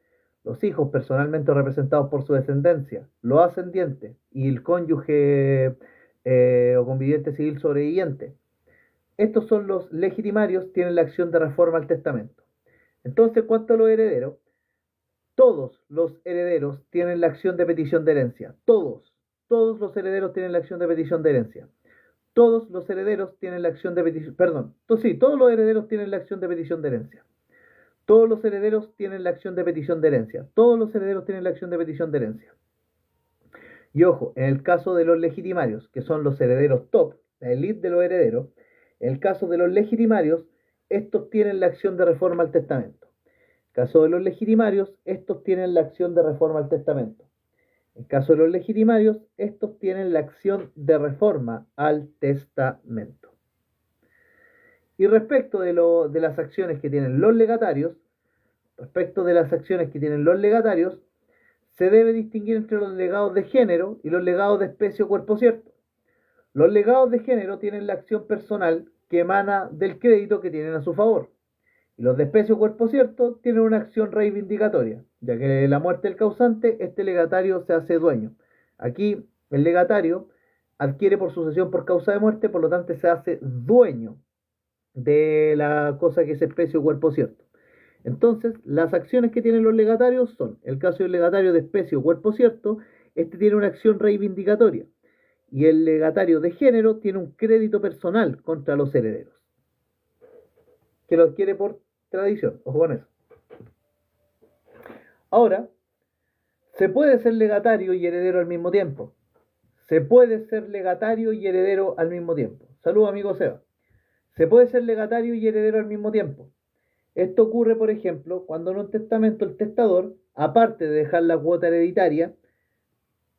los hijos personalmente representados por su descendencia, los ascendientes y el cónyuge o conviviente civil sobreviviente, estos son los legitimarios, tienen la acción de reforma al testamento. Entonces, cuanto a los herederos, todos los herederos tienen la acción de petición de herencia. Todos los herederos tienen la acción de petición de herencia. Todos los herederos tienen la acción de petición, todos los herederos tienen la acción de petición de herencia. Todos los herederos tienen la acción de petición de herencia. Todos los herederos tienen la acción de petición de herencia. Y ojo, en el caso de los legitimarios, que son los herederos top, la élite de los herederos, en el caso de los legitimarios, estos tienen la acción de reforma al testamento. En el caso de los legitimarios, estos tienen la acción de reforma al testamento. En el caso de los legitimarios, estos tienen la acción de reforma al testamento. Y respecto de las acciones que tienen los legatarios, se debe distinguir entre los legados de género y los legados de especie o cuerpo cierto. Los legados de género tienen la acción personal que emana del crédito que tienen a su favor. Y los de especie o cuerpo cierto tienen una acción reivindicatoria, ya que de la muerte del causante, este legatario se hace dueño. Aquí el legatario adquiere por sucesión por causa de muerte, por lo tanto se hace dueño de la cosa que es especie o cuerpo cierto. Entonces, las acciones que tienen los legatarios son, el caso del legatario de especie o cuerpo cierto, este tiene una acción reivindicatoria. Y el legatario de género tiene un crédito personal contra los herederos, que lo adquiere por tradición. Ojo con eso. Ahora, se puede ser legatario y heredero al mismo tiempo. Saludos, amigo Seba. Se puede ser legatario y heredero al mismo tiempo. Esto ocurre, por ejemplo, cuando en un testamento el testador, aparte de dejar la cuota hereditaria,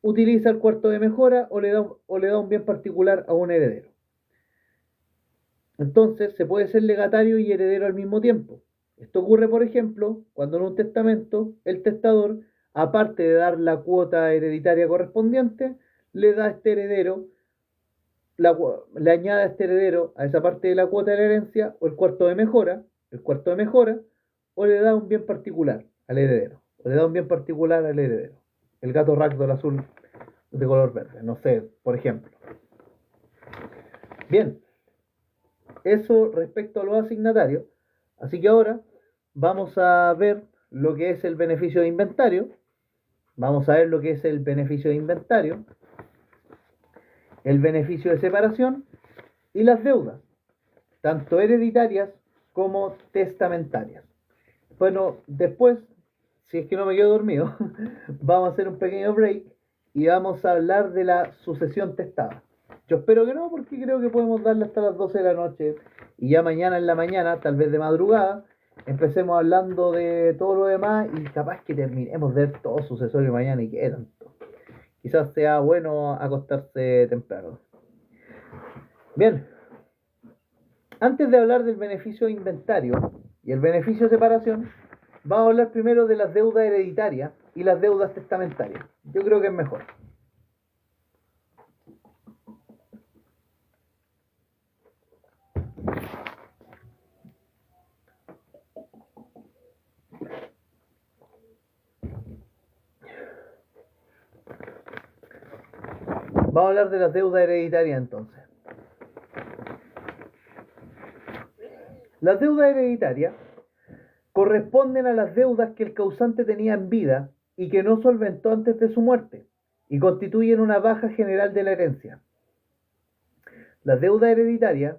utiliza el cuarto de mejora o le da un bien particular a un heredero. Entonces, se puede ser legatario y heredero al mismo tiempo. Esto ocurre, por ejemplo, cuando en un testamento el testador, aparte de dar la cuota hereditaria correspondiente, le da a este heredero, le añade a este heredero a esa parte de la cuota de la herencia o el cuarto de mejora, o le da un bien particular al heredero, el gato ragdoll azul de color verde, no sé, por ejemplo. Bien, eso respecto a los asignatarios. Así que ahora vamos a ver lo que es el beneficio de inventario. El beneficio de separación y las deudas, tanto hereditarias como testamentarias. Bueno, después, si es que no me quedo dormido, vamos a hacer un pequeño break y vamos a hablar de la sucesión testada. Yo espero que no, porque creo que podemos darle hasta las 12 de la noche y ya mañana en la mañana, tal vez de madrugada, empecemos hablando de todo lo demás y capaz que terminemos de ver todo sucesorio mañana y qué tanto. Quizás sea bueno acostarse temprano. Bien, antes de hablar del beneficio de inventario y el beneficio de separación, vamos a hablar primero de las deudas hereditarias y las deudas testamentarias. Yo creo que es mejor. Vamos a hablar de las deudas hereditarias entonces. Las deudas hereditarias corresponden a las deudas que el causante tenía en vida y que no solventó antes de su muerte, y constituyen una baja general de la herencia. Las deudas hereditarias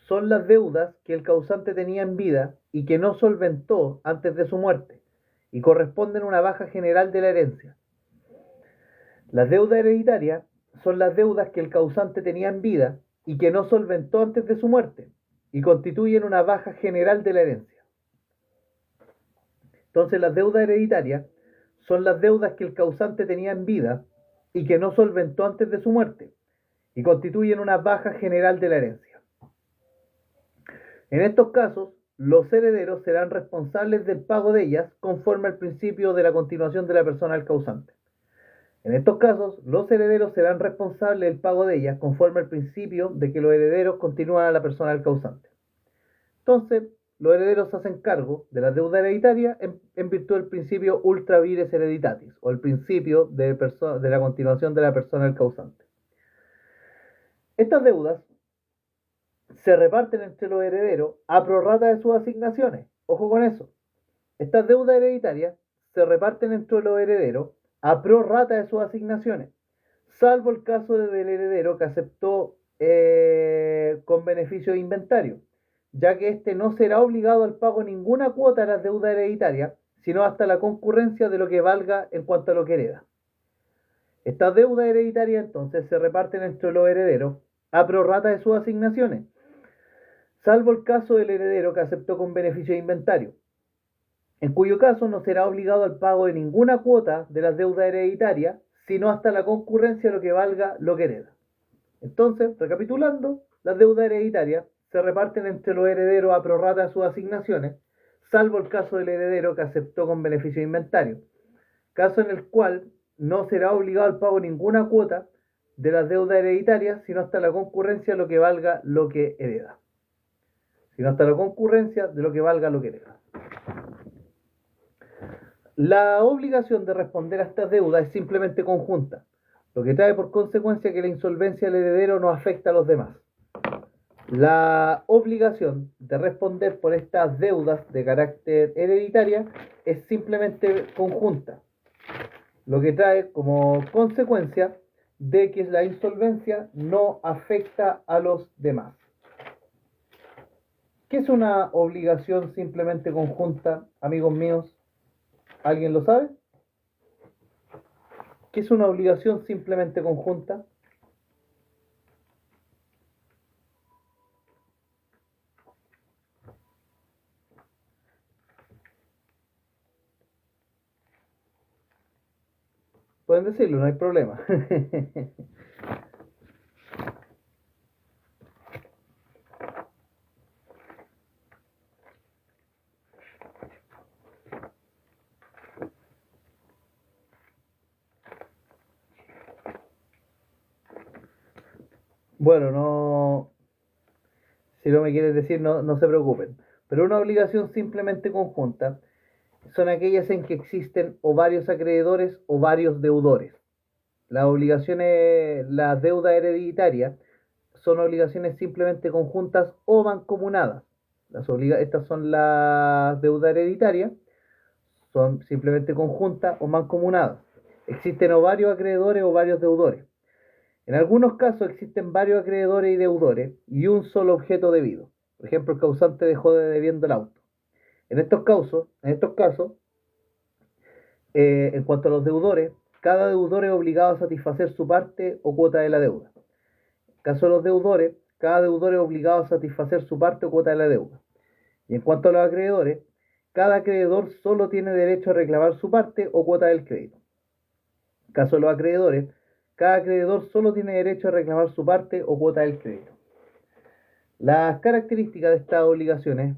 son las deudas que el causante tenía en vida y que no solventó antes de su muerte, y corresponden a una baja general de la herencia. Las deudas hereditarias son las deudas que el causante tenía en vida y que no solventó antes de su muerte, y constituyen una baja general de la herencia. Entonces las deudas hereditarias son las deudas que el causante tenía en vida y que no solventó antes de su muerte, y constituyen una baja general de la herencia. En estos casos, los herederos serán responsables del pago de ellas conforme al principio de la continuación de la persona del causante. En estos casos, los herederos serán responsables del pago de ellas conforme al principio de que los herederos continúan a la persona del causante. Entonces, los herederos se hacen cargo de la deuda hereditaria en virtud del principio ultra vires hereditatis, o el principio de la continuación de la persona del causante. Estas deudas se reparten entre los herederos a prorrata de sus asignaciones. Ojo con eso. Estas deudas hereditarias se reparten entre los herederos a prorrata de sus asignaciones, salvo el caso del heredero que aceptó con beneficio de inventario, ya que éste no será obligado al pago de ninguna cuota de las deudas hereditarias, sino hasta la concurrencia de lo que valga en cuanto a lo que hereda. Estas deudas hereditarias entonces se reparten entre los herederos a prorrata de sus asignaciones, salvo el caso del heredero que aceptó con beneficio de inventario, en cuyo caso no será obligado al pago de ninguna cuota de las deudas hereditarias, sino hasta la concurrencia de lo que valga lo que hereda. Entonces, recapitulando, las deudas hereditarias se reparten entre los herederos a prorrata de sus asignaciones, salvo el caso del heredero que aceptó con beneficio de inventario, caso en el cual no será obligado al pago de ninguna cuota de las deudas hereditarias, sino hasta la concurrencia de lo que valga lo que hereda. Sino hasta la concurrencia de lo que valga lo que hereda. La obligación de responder a estas deudas es simplemente conjunta, lo que trae por consecuencia que la insolvencia del heredero no afecta a los demás. La obligación de responder por estas deudas de carácter hereditaria es simplemente conjunta, lo que trae como consecuencia de que la insolvencia no afecta a los demás. ¿Qué es una obligación simplemente conjunta, amigos míos? ¿Alguien lo sabe? ¿Qué es una obligación simplemente conjunta? Pueden decirlo, no hay problema. Bueno, no, si no me quieres decir, no se preocupen. Pero una obligación simplemente conjunta son aquellas en que existen o varios acreedores o varios deudores. Las obligaciones, las deudas hereditarias son obligaciones simplemente conjuntas o mancomunadas. Estas son las deudas hereditarias, son simplemente conjuntas o mancomunadas. Existen o varios acreedores o varios deudores. En algunos casos existen varios acreedores y deudores y un solo objeto debido. Por ejemplo, el causante dejó debiendo el auto. En estos casos, en cuanto a los deudores, cada deudor es obligado a satisfacer su parte o cuota de la deuda. En caso de los deudores, cada deudor es obligado a satisfacer su parte o cuota de la deuda. Y en cuanto a los acreedores, cada acreedor solo tiene derecho a reclamar su parte o cuota del crédito. En caso de los acreedores, cada acreedor solo tiene derecho a reclamar su parte o cuota del crédito. Las características de estas obligaciones,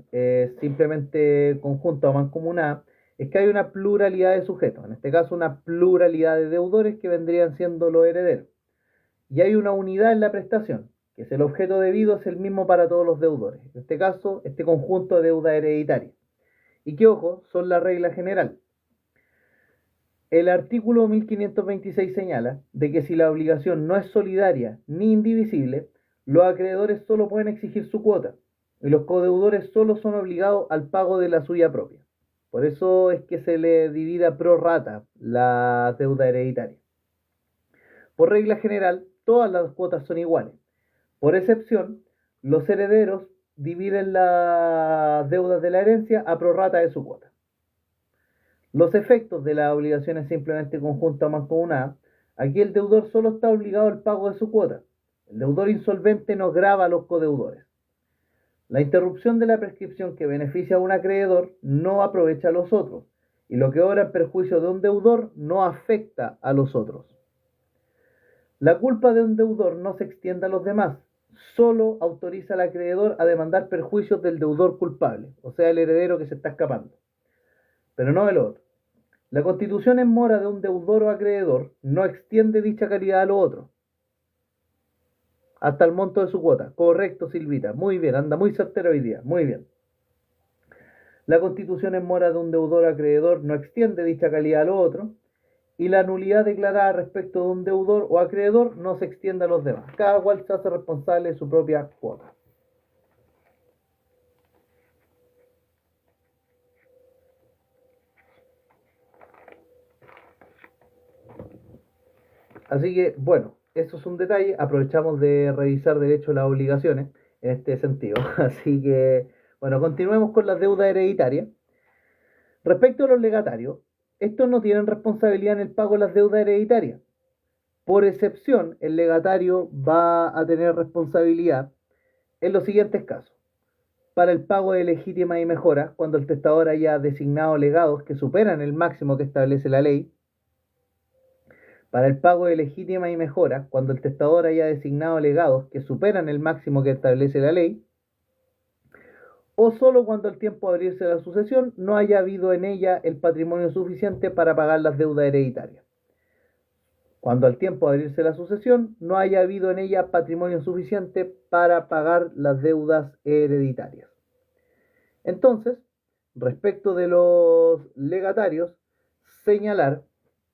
simplemente conjunta o mancomunada, es que hay una pluralidad de sujetos, en este caso una pluralidad de deudores que vendrían siendo los herederos. Y hay una unidad en la prestación, que es el objeto debido, es el mismo para todos los deudores. En este caso, este conjunto de deuda hereditaria. Y que, ojo, son la regla general. El artículo 1526 señala de que si la obligación no es solidaria ni indivisible, los acreedores solo pueden exigir su cuota y los codeudores solo son obligados al pago de la suya propia. Por eso es que se le divide pro rata la deuda hereditaria. Por regla general, todas las cuotas son iguales. Por excepción, los herederos dividen las deudas de la herencia a pro rata de su cuota. Los efectos de las obligaciones simplemente conjunta o mancomunada, aquí el deudor solo está obligado al pago de su cuota. El deudor insolvente no grava a los codeudores. La interrupción de la prescripción que beneficia a un acreedor no aprovecha a los otros, y lo que obra en perjuicio de un deudor no afecta a los otros. La culpa de un deudor no se extiende a los demás, solo autoriza al acreedor a demandar perjuicios del deudor culpable, o sea, el heredero que se está escapando, pero no el otro. La constitución en mora de un deudor o acreedor no extiende dicha calidad a los otros, hasta el monto de su cuota. Correcto, Silvita. Muy bien, anda muy certero hoy día. Muy bien. La constitución en mora de un deudor o acreedor no extiende dicha calidad a los otros, y la nulidad declarada respecto de un deudor o acreedor no se extiende a los demás. Cada cual se hace responsable de su propia cuota. Así que, bueno, eso es un detalle. Aprovechamos de revisar derecho las obligaciones en este sentido. Así que, bueno, continuemos con las deudas hereditarias. Respecto a los legatarios, estos no tienen responsabilidad en el pago de las deudas hereditarias. Por excepción, el legatario va a tener responsabilidad en los siguientes casos: para el pago de legítima y mejora, cuando el testador haya designado legados que superan el máximo que establece la ley; para el pago de legítima y mejora, cuando el testador haya designado legados que superan el máximo que establece la ley; o solo cuando al tiempo de abrirse la sucesión no haya habido en ella el patrimonio suficiente para pagar las deudas hereditarias. Cuando al tiempo de abrirse la sucesión no haya habido en ella patrimonio suficiente para pagar las deudas hereditarias. Entonces, respecto de los legatarios, señalar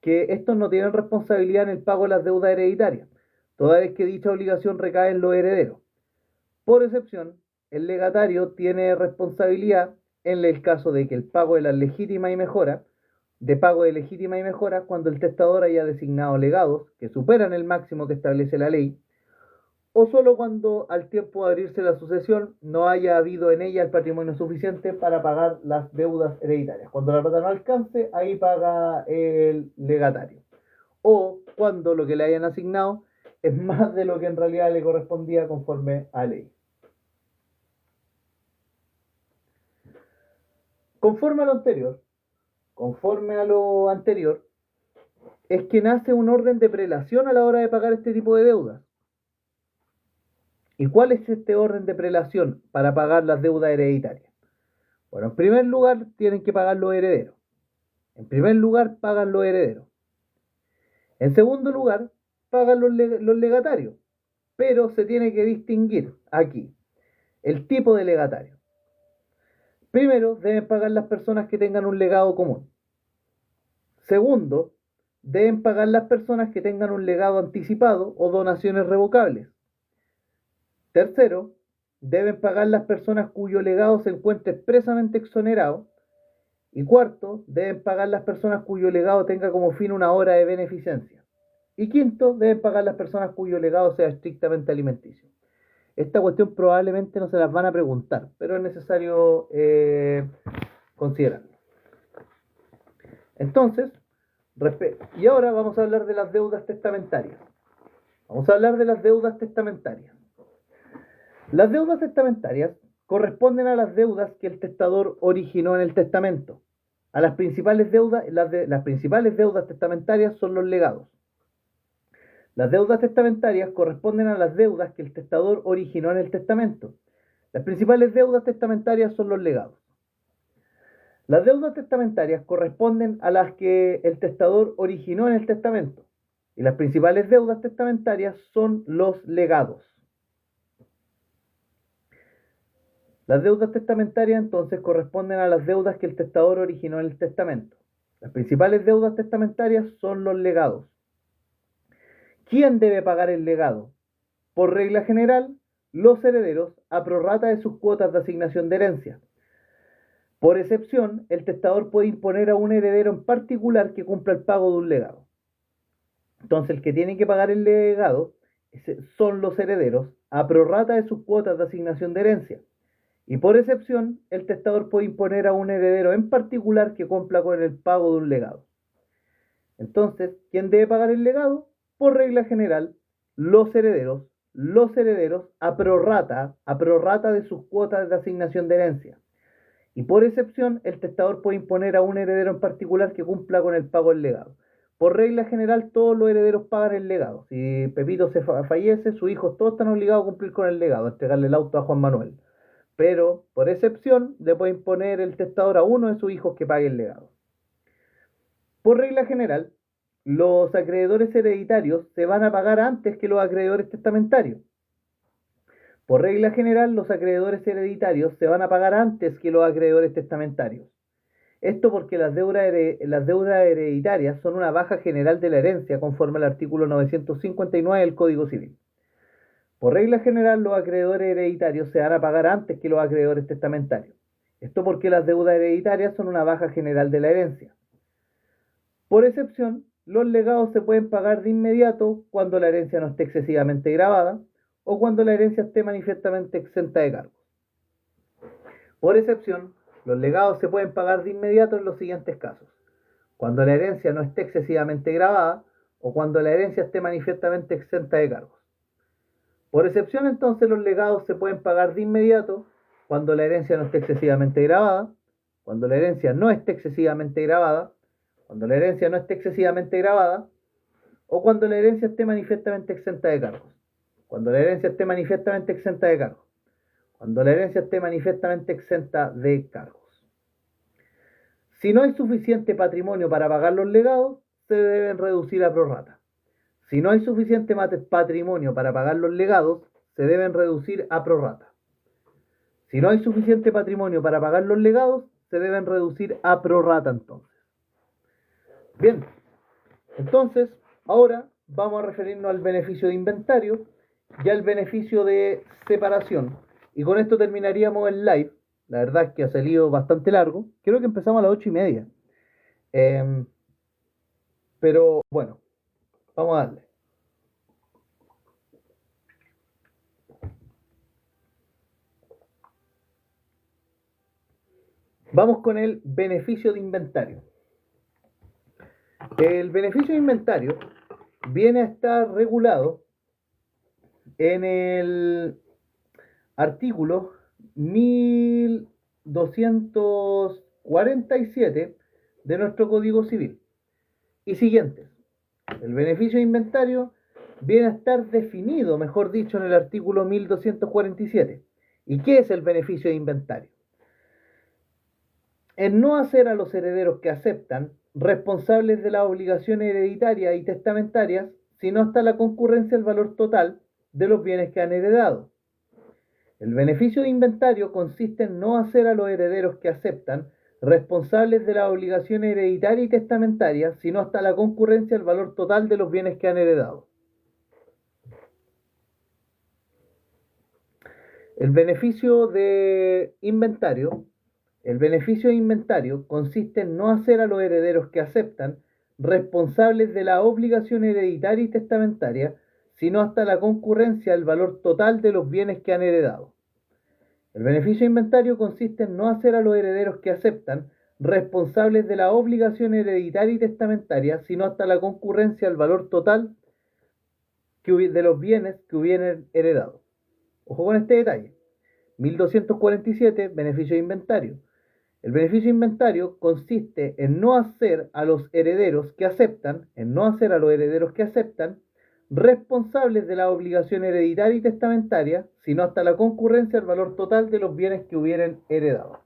que estos no tienen responsabilidad en el pago de las deudas hereditarias, toda vez que dicha obligación recae en los herederos. Por excepción, el legatario tiene responsabilidad en el caso de que el pago de la legítima y mejora, cuando el testador haya designado legados que superan el máximo que establece la ley, o solo cuando al tiempo de abrirse la sucesión no haya habido en ella el patrimonio suficiente para pagar las deudas hereditarias. Cuando la plata no alcance, ahí paga el legatario. O cuando lo que le hayan asignado es más de lo que en realidad le correspondía conforme a ley. Conforme a lo anterior, es que nace un orden de prelación a la hora de pagar este tipo de deudas. ¿Y cuál es este orden de prelación para pagar las deudas hereditarias? Bueno, en primer lugar tienen que pagar los herederos. Pagan los herederos. En segundo lugar, pagan los legatarios. Pero se tiene que distinguir aquí el tipo de legatario. Primero, deben pagar las personas que tengan un legado común. Segundo, deben pagar las personas que tengan un legado anticipado o donaciones revocables. Tercero, deben pagar las personas cuyo legado se encuentre expresamente exonerado. Y cuarto, deben pagar las personas cuyo legado tenga como fin una obra de beneficencia. Y quinto, deben pagar las personas cuyo legado sea estrictamente alimenticio. Esta cuestión probablemente no se las van a preguntar, pero es necesario considerarlo. Entonces, y ahora vamos a hablar de las deudas testamentarias. Las deudas testamentarias corresponden a las deudas que el testador originó en el testamento. A las principales deudas testamentarias son los legados. Las deudas testamentarias corresponden a las deudas que el testador originó en el testamento. Las principales deudas testamentarias son los legados. Las deudas testamentarias corresponden a las que el testador originó en el testamento. Y las principales deudas testamentarias son los legados. Las deudas testamentarias entonces corresponden a las deudas que el testador originó en el testamento. Las principales deudas testamentarias son los legados. ¿Quién debe pagar el legado? Por regla general, los herederos a prorrata de sus cuotas de asignación de herencia. Por excepción, el testador puede imponer a un heredero en particular que cumpla el pago de un legado. Entonces, el que tiene que pagar el legado son los herederos a prorrata de sus cuotas de asignación de herencia. Y por excepción, el testador puede imponer a un heredero en particular que cumpla con el pago de un legado. Entonces, ¿quién debe pagar el legado? Por regla general, los herederos a prorrata de sus cuotas de asignación de herencia. Y por excepción, el testador puede imponer a un heredero en particular que cumpla con el pago del legado. Por regla general, todos los herederos pagan el legado. Si Pepito se fallece, sus hijos todos están obligados a cumplir con el legado, a entregarle el auto a Juan Manuel. Pero, por excepción, le puede imponer el testador a uno de sus hijos que pague el legado. Por regla general, los acreedores hereditarios se van a pagar antes que los acreedores testamentarios. Por regla general, los acreedores hereditarios se van a pagar antes que los acreedores testamentarios. Esto porque las deudas hereditarias son una baja general de la herencia conforme al artículo 959 del Código Civil. Por regla general, los acreedores hereditarios se van a pagar antes que los acreedores testamentarios. Esto porque las deudas hereditarias son una baja general de la herencia. Por excepción, los legados se pueden pagar de inmediato cuando la herencia no esté excesivamente gravada o cuando la herencia esté manifiestamente exenta de cargos. Por excepción, los legados se pueden pagar de inmediato en los siguientes casos: cuando la herencia no esté excesivamente gravada o cuando la herencia esté manifiestamente exenta de cargos. Por excepción, entonces, los legados se pueden pagar de inmediato cuando la herencia no esté excesivamente gravada, cuando la herencia no esté excesivamente gravada, cuando la herencia no esté excesivamente gravada o cuando la herencia esté manifiestamente exenta de cargos. Cuando la herencia esté manifiestamente exenta de cargos. Cuando la herencia esté manifiestamente exenta de cargos. Si no hay suficiente patrimonio para pagar los legados, se deben reducir a prorrata. Si no hay suficiente patrimonio para pagar los legados, se deben reducir a prorrata. Si no hay suficiente patrimonio para pagar los legados, se deben reducir a prorrata entonces. Bien, entonces, ahora vamos a referirnos al beneficio de inventario y al beneficio de separación. Y con esto terminaríamos el live. La verdad es que ha salido bastante largo. Creo que empezamos a las 8:30. Pero bueno, vamos a darle. Vamos con el beneficio de inventario. El beneficio de inventario viene a estar regulado en el artículo 1247 de nuestro Código Civil y siguientes. El beneficio de inventario viene a estar definido, mejor dicho, en el artículo 1247. ¿Y qué es el beneficio de inventario? En no hacer a los herederos que aceptan responsables de las obligaciones hereditarias y testamentarias, sino hasta la concurrencia del valor total de los bienes que han heredado. El beneficio de inventario consiste en no hacer a los herederos que aceptan responsables de las obligaciones hereditarias y testamentarias, sino hasta la concurrencia del valor total de los bienes que han heredado. El beneficio de inventario consiste en no hacer a los herederos que aceptan responsables de la obligación hereditaria y testamentaria, sino hasta la concurrencia del valor total de los bienes que han heredado. El beneficio de inventario consiste en no hacer a los herederos que aceptan responsables de la obligación hereditaria y testamentaria, sino hasta la concurrencia del valor total de los bienes que hubieran heredado. Ojo con este detalle. 1247, beneficio de inventario. El beneficio de inventario consiste en no hacer a los herederos que aceptan, responsables de la obligación hereditaria y testamentaria, sino hasta la concurrencia del valor total de los bienes que hubieran heredado.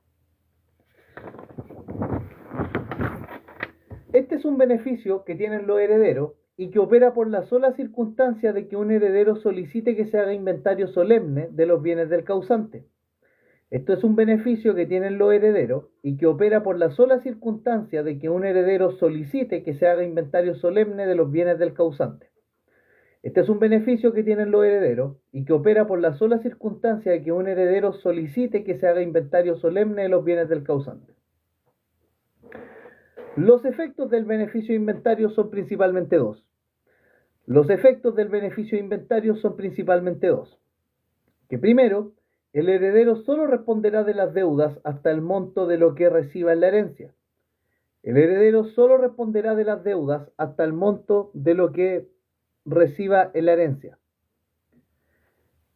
Este es un beneficio que tienen los herederos y que opera por la sola circunstancia de que un heredero solicite que se haga inventario solemne de los bienes del causante. Esto es un beneficio que tienen los herederos y que opera por la sola circunstancia de que un heredero solicite que se haga inventario solemne de los bienes del causante. Este es un beneficio que tienen los herederos y que opera por la sola circunstancia de que un heredero solicite que se haga inventario solemne de los bienes del causante. Los efectos del beneficio de inventario son principalmente dos. Que primero, el heredero solo responderá de las deudas hasta el monto de lo que reciba en la herencia. El heredero solo responderá de las deudas hasta el monto de lo que reciba en la herencia.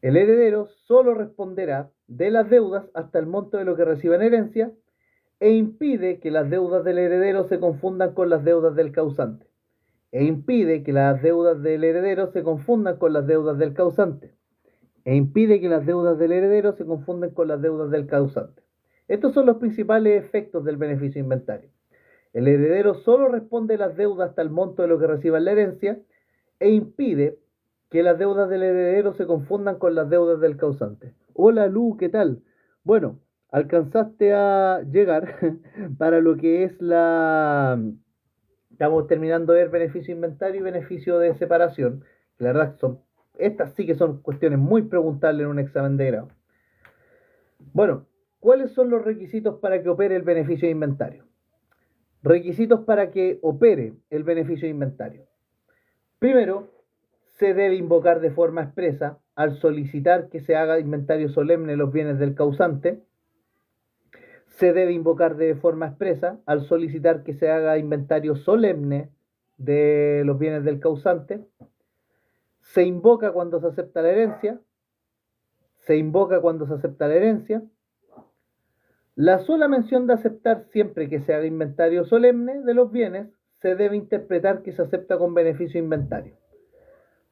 El heredero solo responderá de las deudas hasta el monto de lo que reciba en herencia e impide que las deudas del heredero se confundan con las deudas del causante. E impide que las deudas del heredero se confundan con las deudas del causante. E impide que las deudas del heredero se confundan con las deudas del causante. Estos son los principales efectos del beneficio de inventario. El heredero solo responde las deudas hasta el monto de lo que reciba en la herencia e impide que las deudas del heredero se confundan con las deudas del causante. Hola Lu, ¿qué tal? Bueno, alcanzaste a llegar para lo que es la... Estamos terminando de ver beneficio de inventario y beneficio de separación. La verdad son, estas sí que son cuestiones muy preguntables en un examen de grado. Bueno, ¿cuáles son los requisitos para que opere el beneficio de inventario? Requisitos para que opere el beneficio de inventario. Primero, se debe invocar de forma expresa al solicitar que se haga inventario solemne de los bienes del causante. Se debe invocar de forma expresa al solicitar que se haga inventario solemne de los bienes del causante. Se invoca cuando se acepta la herencia. Se invoca cuando se acepta la herencia. La sola mención de aceptar siempre que se haga inventario solemne de los bienes se debe interpretar que se acepta con beneficio de inventario.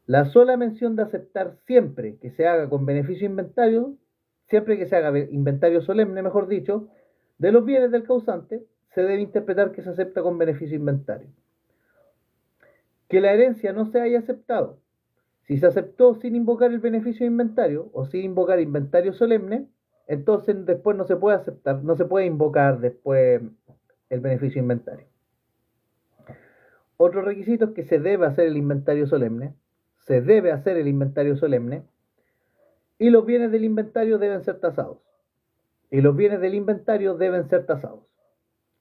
La sola mención de aceptar siempre que se haga con beneficio de inventario, siempre que se haga inventario solemne, mejor dicho, de los bienes del causante, se debe interpretar que se acepta con beneficio de inventario. Que la herencia no se haya aceptado. Si se aceptó sin invocar el beneficio de inventario o sin invocar inventario solemne, entonces después no se puede aceptar, no se puede invocar después el beneficio de inventario. Otro requisito es que se debe hacer el inventario solemne. Se debe hacer el inventario solemne. Y los bienes del inventario deben ser tasados. Y los bienes del inventario deben ser tasados.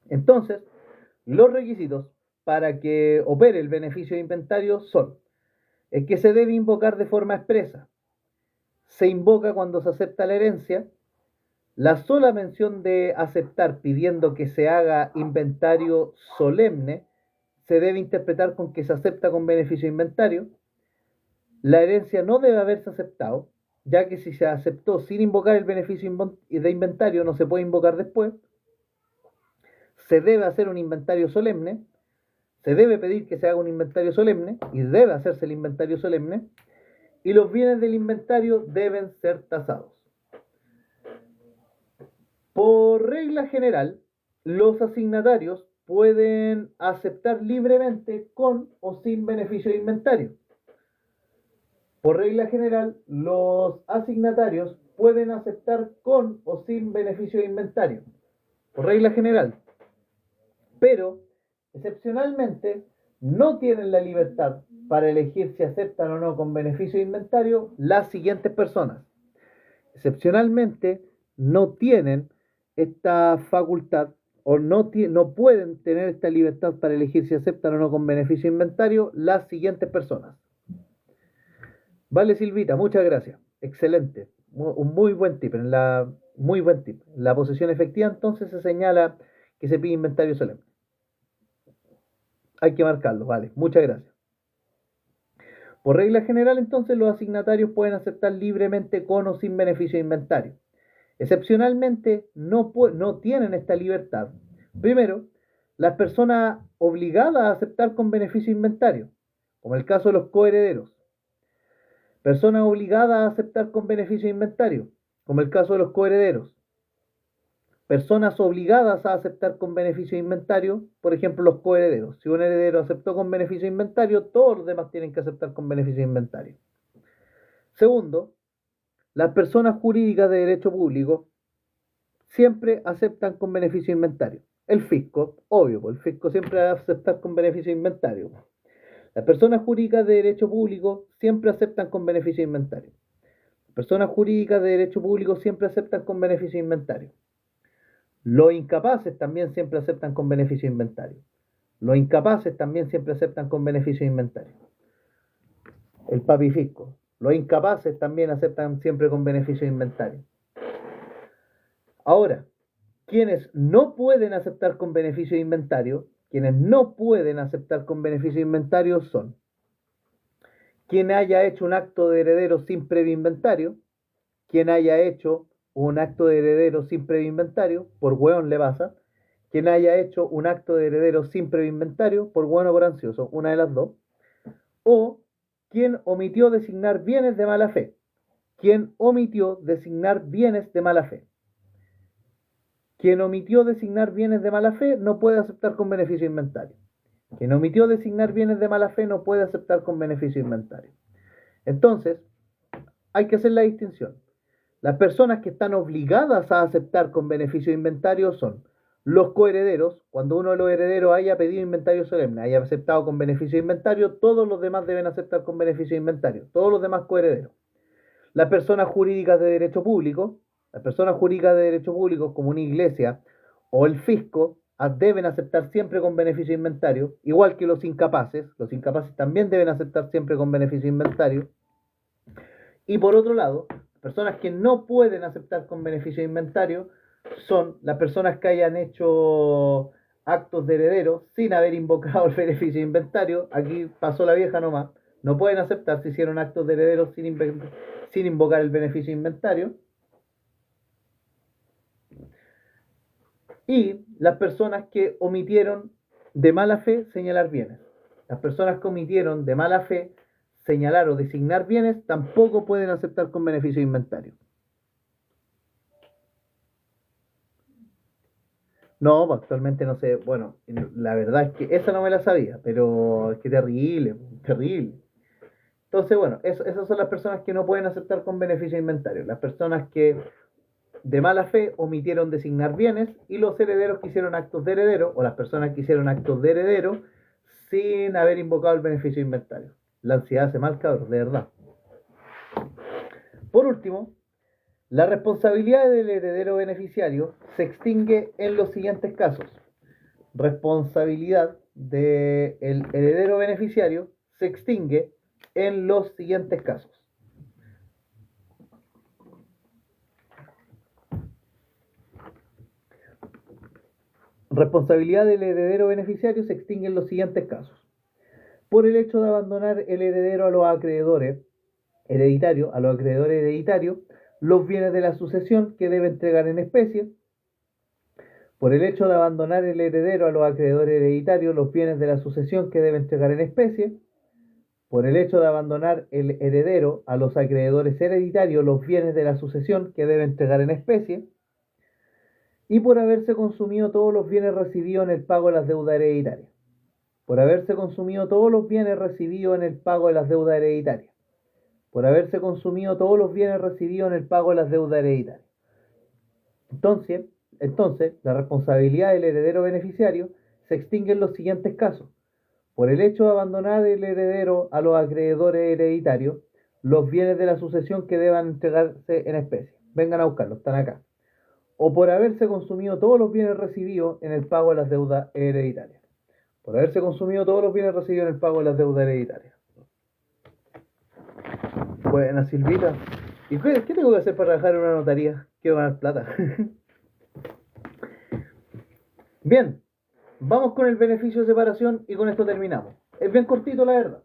Entonces, los requisitos para que opere el beneficio de inventario son: es que se debe invocar de forma expresa. Se invoca cuando se acepta la herencia. La sola mención de aceptar pidiendo que se haga inventario solemne se debe interpretar con que se acepta con beneficio de inventario. La herencia no debe haberse aceptado, ya que si se aceptó sin invocar el beneficio de inventario no se puede invocar después. Se debe hacer un inventario solemne. Se debe pedir que se haga un inventario solemne y debe hacerse el inventario solemne. Y los bienes del inventario deben ser tasados. Por regla general, los asignatarios pueden aceptar libremente con o sin beneficio de inventario. Por regla general, los asignatarios pueden aceptar con o sin beneficio de inventario. Por regla general. Pero, excepcionalmente, no tienen la libertad para elegir si aceptan o no con beneficio de inventario las siguientes personas. Excepcionalmente, no tienen esta facultad o no pueden tener esta libertad para elegir si aceptan o no con beneficio de inventario las siguientes personas. Vale, Silvita, muchas gracias. Excelente. Un muy buen tip. Muy buen tip. La posesión efectiva entonces se señala que se pide inventario solemne. Hay que marcarlo, vale. Muchas gracias. Por regla general, entonces, los asignatarios pueden aceptar libremente con o sin beneficio de inventario. Excepcionalmente, no tienen esta libertad. Primero, las personas obligadas a aceptar con beneficio de inventario, como el caso de los coherederos. Personas obligadas a aceptar con beneficio de inventario, como el caso de los coherederos. Personas obligadas a aceptar con beneficio de inventario, por ejemplo, los coherederos. Si un heredero aceptó con beneficio de inventario, todos los demás tienen que aceptar con beneficio de inventario. Segundo, las personas jurídicas de derecho público siempre aceptan con beneficio de inventario. El fisco, obvio, el fisco siempre va a aceptar con beneficio de inventario. Las personas jurídicas de derecho público siempre aceptan con beneficio de inventario. Las personas jurídicas de derecho público siempre aceptan con beneficio de inventario. Los incapaces también siempre aceptan con beneficio de inventario. Los incapaces también siempre aceptan con beneficio de inventario. El papi fisco. Los incapaces también aceptan siempre con beneficio de inventario. Ahora, quienes no pueden aceptar con beneficio de inventario, son quien haya hecho un acto de heredero sin previo inventario, quien haya hecho un acto de heredero sin previo inventario, por hueón le pasa, quien haya hecho un acto de heredero sin previo inventario, por bueno o por ansioso, una de las dos, o quien omitió designar bienes de mala fe. Quien omitió designar bienes de mala fe. Quien omitió designar bienes de mala fe no puede aceptar con beneficio inventario. Quien omitió designar bienes de mala fe no puede aceptar con beneficio inventario. Entonces, hay que hacer la distinción. Las personas que están obligadas a aceptar con beneficio inventario son los coherederos. Cuando uno de los herederos haya pedido inventario solemne, haya aceptado con beneficio inventario, todos los demás deben aceptar con beneficio inventario, todos los demás coherederos. Las personas jurídicas de derecho público, como una iglesia o el fisco, deben aceptar siempre con beneficio inventario, igual que los incapaces también deben aceptar siempre con beneficio inventario. Y por otro lado, personas que no pueden aceptar con beneficio inventario son las personas que hayan hecho actos de heredero sin haber invocado el beneficio inventario. Aquí pasó la vieja nomás. No pueden aceptar si hicieron actos de heredero sin invocar el beneficio inventario. Y las personas que omitieron de mala fe señalar bienes. Las personas que omitieron de mala fe señalar o designar bienes tampoco pueden aceptar con beneficio inventario. No, actualmente no sé. Bueno, la verdad es que esa no me la sabía, pero es que terrible, terrible. Entonces, bueno, esas son las personas que no pueden aceptar con beneficio inventario. Las personas que de mala fe omitieron designar bienes y los herederos que hicieron actos de heredero, o las personas que hicieron actos de heredero sin haber invocado el beneficio inventario. La ansiedad hace mal, cabros, de verdad. Por último, la responsabilidad del heredero beneficiario se extingue en los siguientes casos. Responsabilidad del heredero beneficiario se extingue en los siguientes casos. Responsabilidad del heredero beneficiario se extingue en los siguientes casos. Por el hecho de abandonar el heredero a los acreedores hereditarios, los bienes de la sucesión que debe entregar en especie. Por el hecho de abandonar el heredero a los acreedores hereditarios, los bienes de la sucesión que debe entregar en especie. Por el hecho de abandonar el heredero a los acreedores hereditarios, los bienes de la sucesión que debe entregar en especie. Y por haberse consumido todos los bienes recibidos en el pago de las deudas hereditarias. Por haberse consumido todos los bienes recibidos en el pago de las deudas hereditarias. Por haberse consumido todos los bienes recibidos en el pago de las deudas hereditarias. Entonces, la responsabilidad del heredero beneficiario se extingue en los siguientes casos. Por el hecho de abandonar el heredero a los acreedores hereditarios, los bienes de la sucesión que deban entregarse en especie. Vengan a buscarlos, están acá. O por haberse consumido todos los bienes recibidos en el pago de las deudas hereditarias. Por haberse consumido todos los bienes recibidos en el pago de las deudas hereditarias. Buena, Silvita. ¿Y qué tengo que hacer para trabajar en una notaría? Quiero ganar plata. Bien, vamos con el beneficio de separación y con esto terminamos. Es bien cortito, la verdad.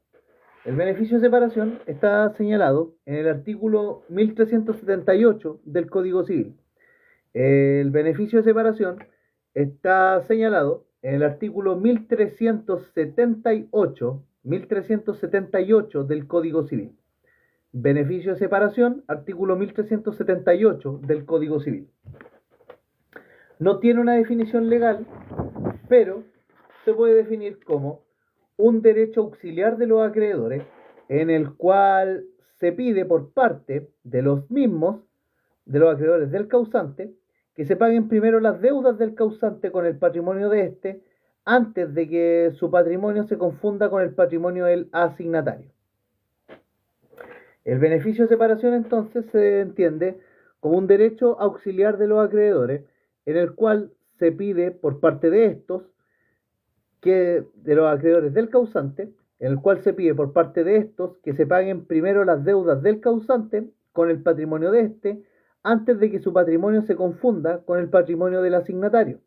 El beneficio de separación está señalado en el artículo 1378 del Código Civil. El beneficio de separación está señalado en el artículo 1378 del Código Civil. Beneficio de separación, artículo 1378 del Código Civil. No tiene una definición legal, pero se puede definir como un derecho auxiliar de los acreedores en el cual se pide por parte de los mismos, de los acreedores del causante, que se paguen primero las deudas del causante con el patrimonio de éste antes de que su patrimonio se confunda con el patrimonio del asignatario. El beneficio de separación entonces se entiende como un derecho auxiliar de los acreedores en el cual se pide por parte de estos, de los acreedores del causante, en el cual se pide por parte de estos que se paguen primero las deudas del causante con el patrimonio de éste antes de que su patrimonio se confunda con el patrimonio del asignatario.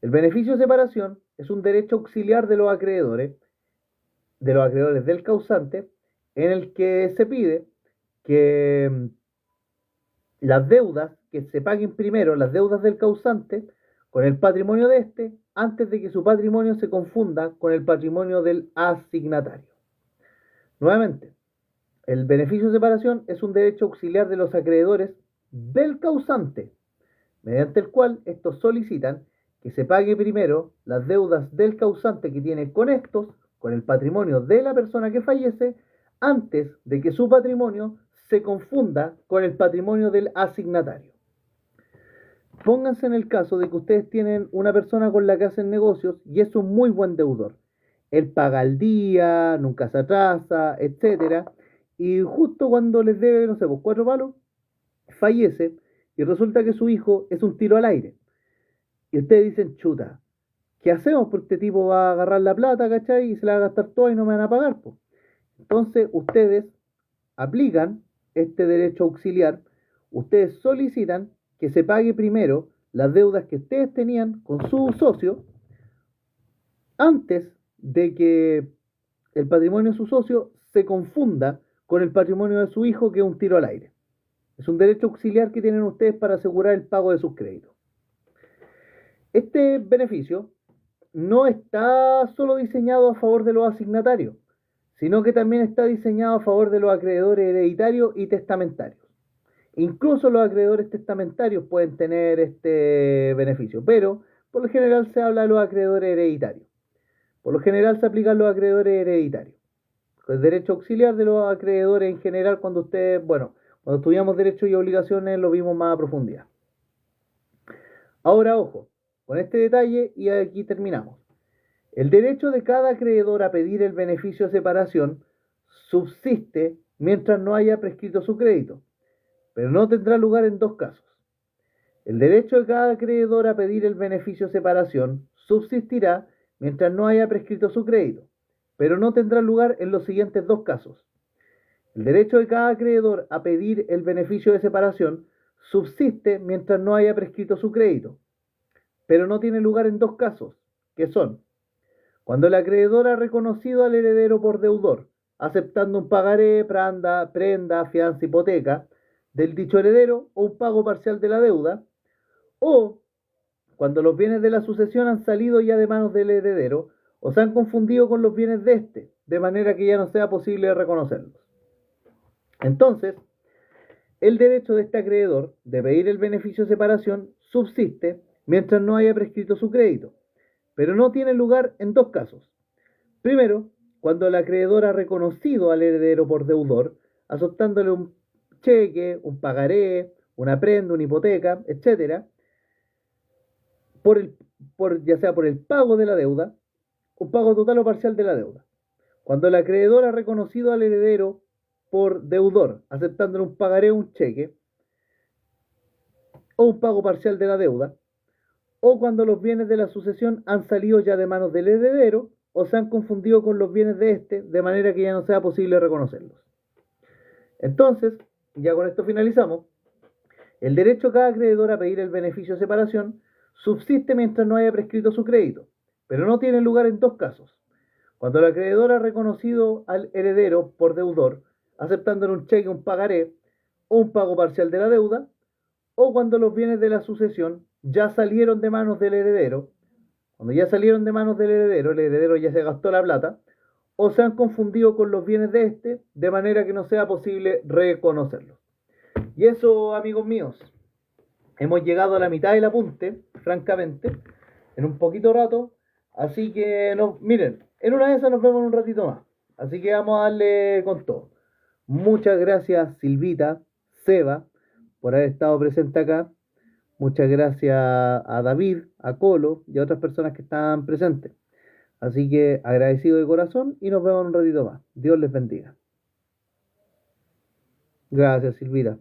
El beneficio de separación es un derecho auxiliar de los acreedores del causante, en el que se pide que las deudas, que se paguen primero las deudas del causante con el patrimonio de éste antes de que su patrimonio se confunda con el patrimonio del asignatario. Nuevamente, el beneficio de separación es un derecho auxiliar de los acreedores del causante, mediante el cual estos solicitan que se pague primero las deudas del causante que tiene con estos, con el patrimonio de la persona que fallece, antes de que su patrimonio se confunda con el patrimonio del asignatario. Pónganse en el caso de que ustedes tienen una persona con la que hacen negocios y es un muy buen deudor. Él paga al día, nunca se atrasa, etcétera, y justo cuando les debe, no sé, pues 4 palos, fallece y resulta que su hijo es un tiro al aire. Y ustedes dicen, chuta, ¿qué hacemos? Porque este tipo va a agarrar la plata, ¿cachai? Y se la va a gastar toda y no me van a pagar, pues. Entonces, ustedes aplican este derecho auxiliar, ustedes solicitan que se pague primero las deudas que ustedes tenían con su socio antes de que el patrimonio de su socio se confunda con el patrimonio de su hijo, que es un tiro al aire. Es un derecho auxiliar que tienen ustedes para asegurar el pago de sus créditos. Este beneficio no está solo diseñado a favor de los asignatarios, sino que también está diseñado a favor de los acreedores hereditarios y testamentarios. Incluso los acreedores testamentarios pueden tener este beneficio, pero por lo general se habla de los acreedores hereditarios. Por lo general se aplican los acreedores hereditarios. El derecho auxiliar de los acreedores en general, cuando estudiamos derechos y obligaciones lo vimos más a profundidad. Ahora, ojo, con este detalle y aquí terminamos. El derecho de cada acreedor a pedir el beneficio de separación subsiste mientras no haya prescrito su crédito, pero no tendrá lugar en dos casos. El derecho de cada acreedor a pedir el beneficio de separación subsistirá mientras no haya prescrito su crédito, pero no tendrá lugar en los siguientes dos casos. El derecho de cada acreedor a pedir el beneficio de separación subsiste mientras no haya prescrito su crédito, pero no tiene lugar en dos casos, que son cuando el acreedor ha reconocido al heredero por deudor, aceptando un pagaré, prenda, fianza, hipoteca del dicho heredero o un pago parcial de la deuda, o cuando los bienes de la sucesión han salido ya de manos del heredero o se han confundido con los bienes de éste, de manera que ya no sea posible reconocerlos. Entonces, el derecho de este acreedor de pedir el beneficio de separación subsiste mientras no haya prescrito su crédito, pero no tiene lugar en dos casos. Primero, cuando el acreedor ha reconocido al heredero por deudor, aceptándole un cheque, un pagaré, una prenda, una hipoteca, etc., ya sea por el pago de la deuda, un pago total o parcial de la deuda. Cuando el acreedor ha reconocido al heredero por deudor, aceptándole un pagaré, un cheque, o un pago parcial de la deuda, o cuando los bienes de la sucesión han salido ya de manos del heredero o se han confundido con los bienes de éste, de manera que ya no sea posible reconocerlos. Entonces, ya con esto finalizamos. El derecho de cada acreedor a pedir el beneficio de separación subsiste mientras no haya prescrito su crédito, pero no tiene lugar en dos casos. Cuando el acreedor ha reconocido al heredero por deudor, aceptándole un cheque, un pagaré o un pago parcial de la deuda, o cuando los bienes de la sucesión ya salieron de manos del heredero. Cuando ya salieron de manos del heredero, el heredero ya se gastó la plata, o se han confundido con los bienes de éste, de manera que no sea posible reconocerlos. Y eso, amigos míos, hemos llegado a la mitad del apunte, francamente, en un poquito rato, así que, miren, en una de esas nos vemos en un ratito más, así que vamos a darle con todo. Muchas gracias, Silvita, Seba, por haber estado presente acá. Muchas gracias a David, a Colo y a otras personas que estaban presentes. Así que agradecido de corazón y nos vemos en un ratito más. Dios les bendiga. Gracias, Silvita.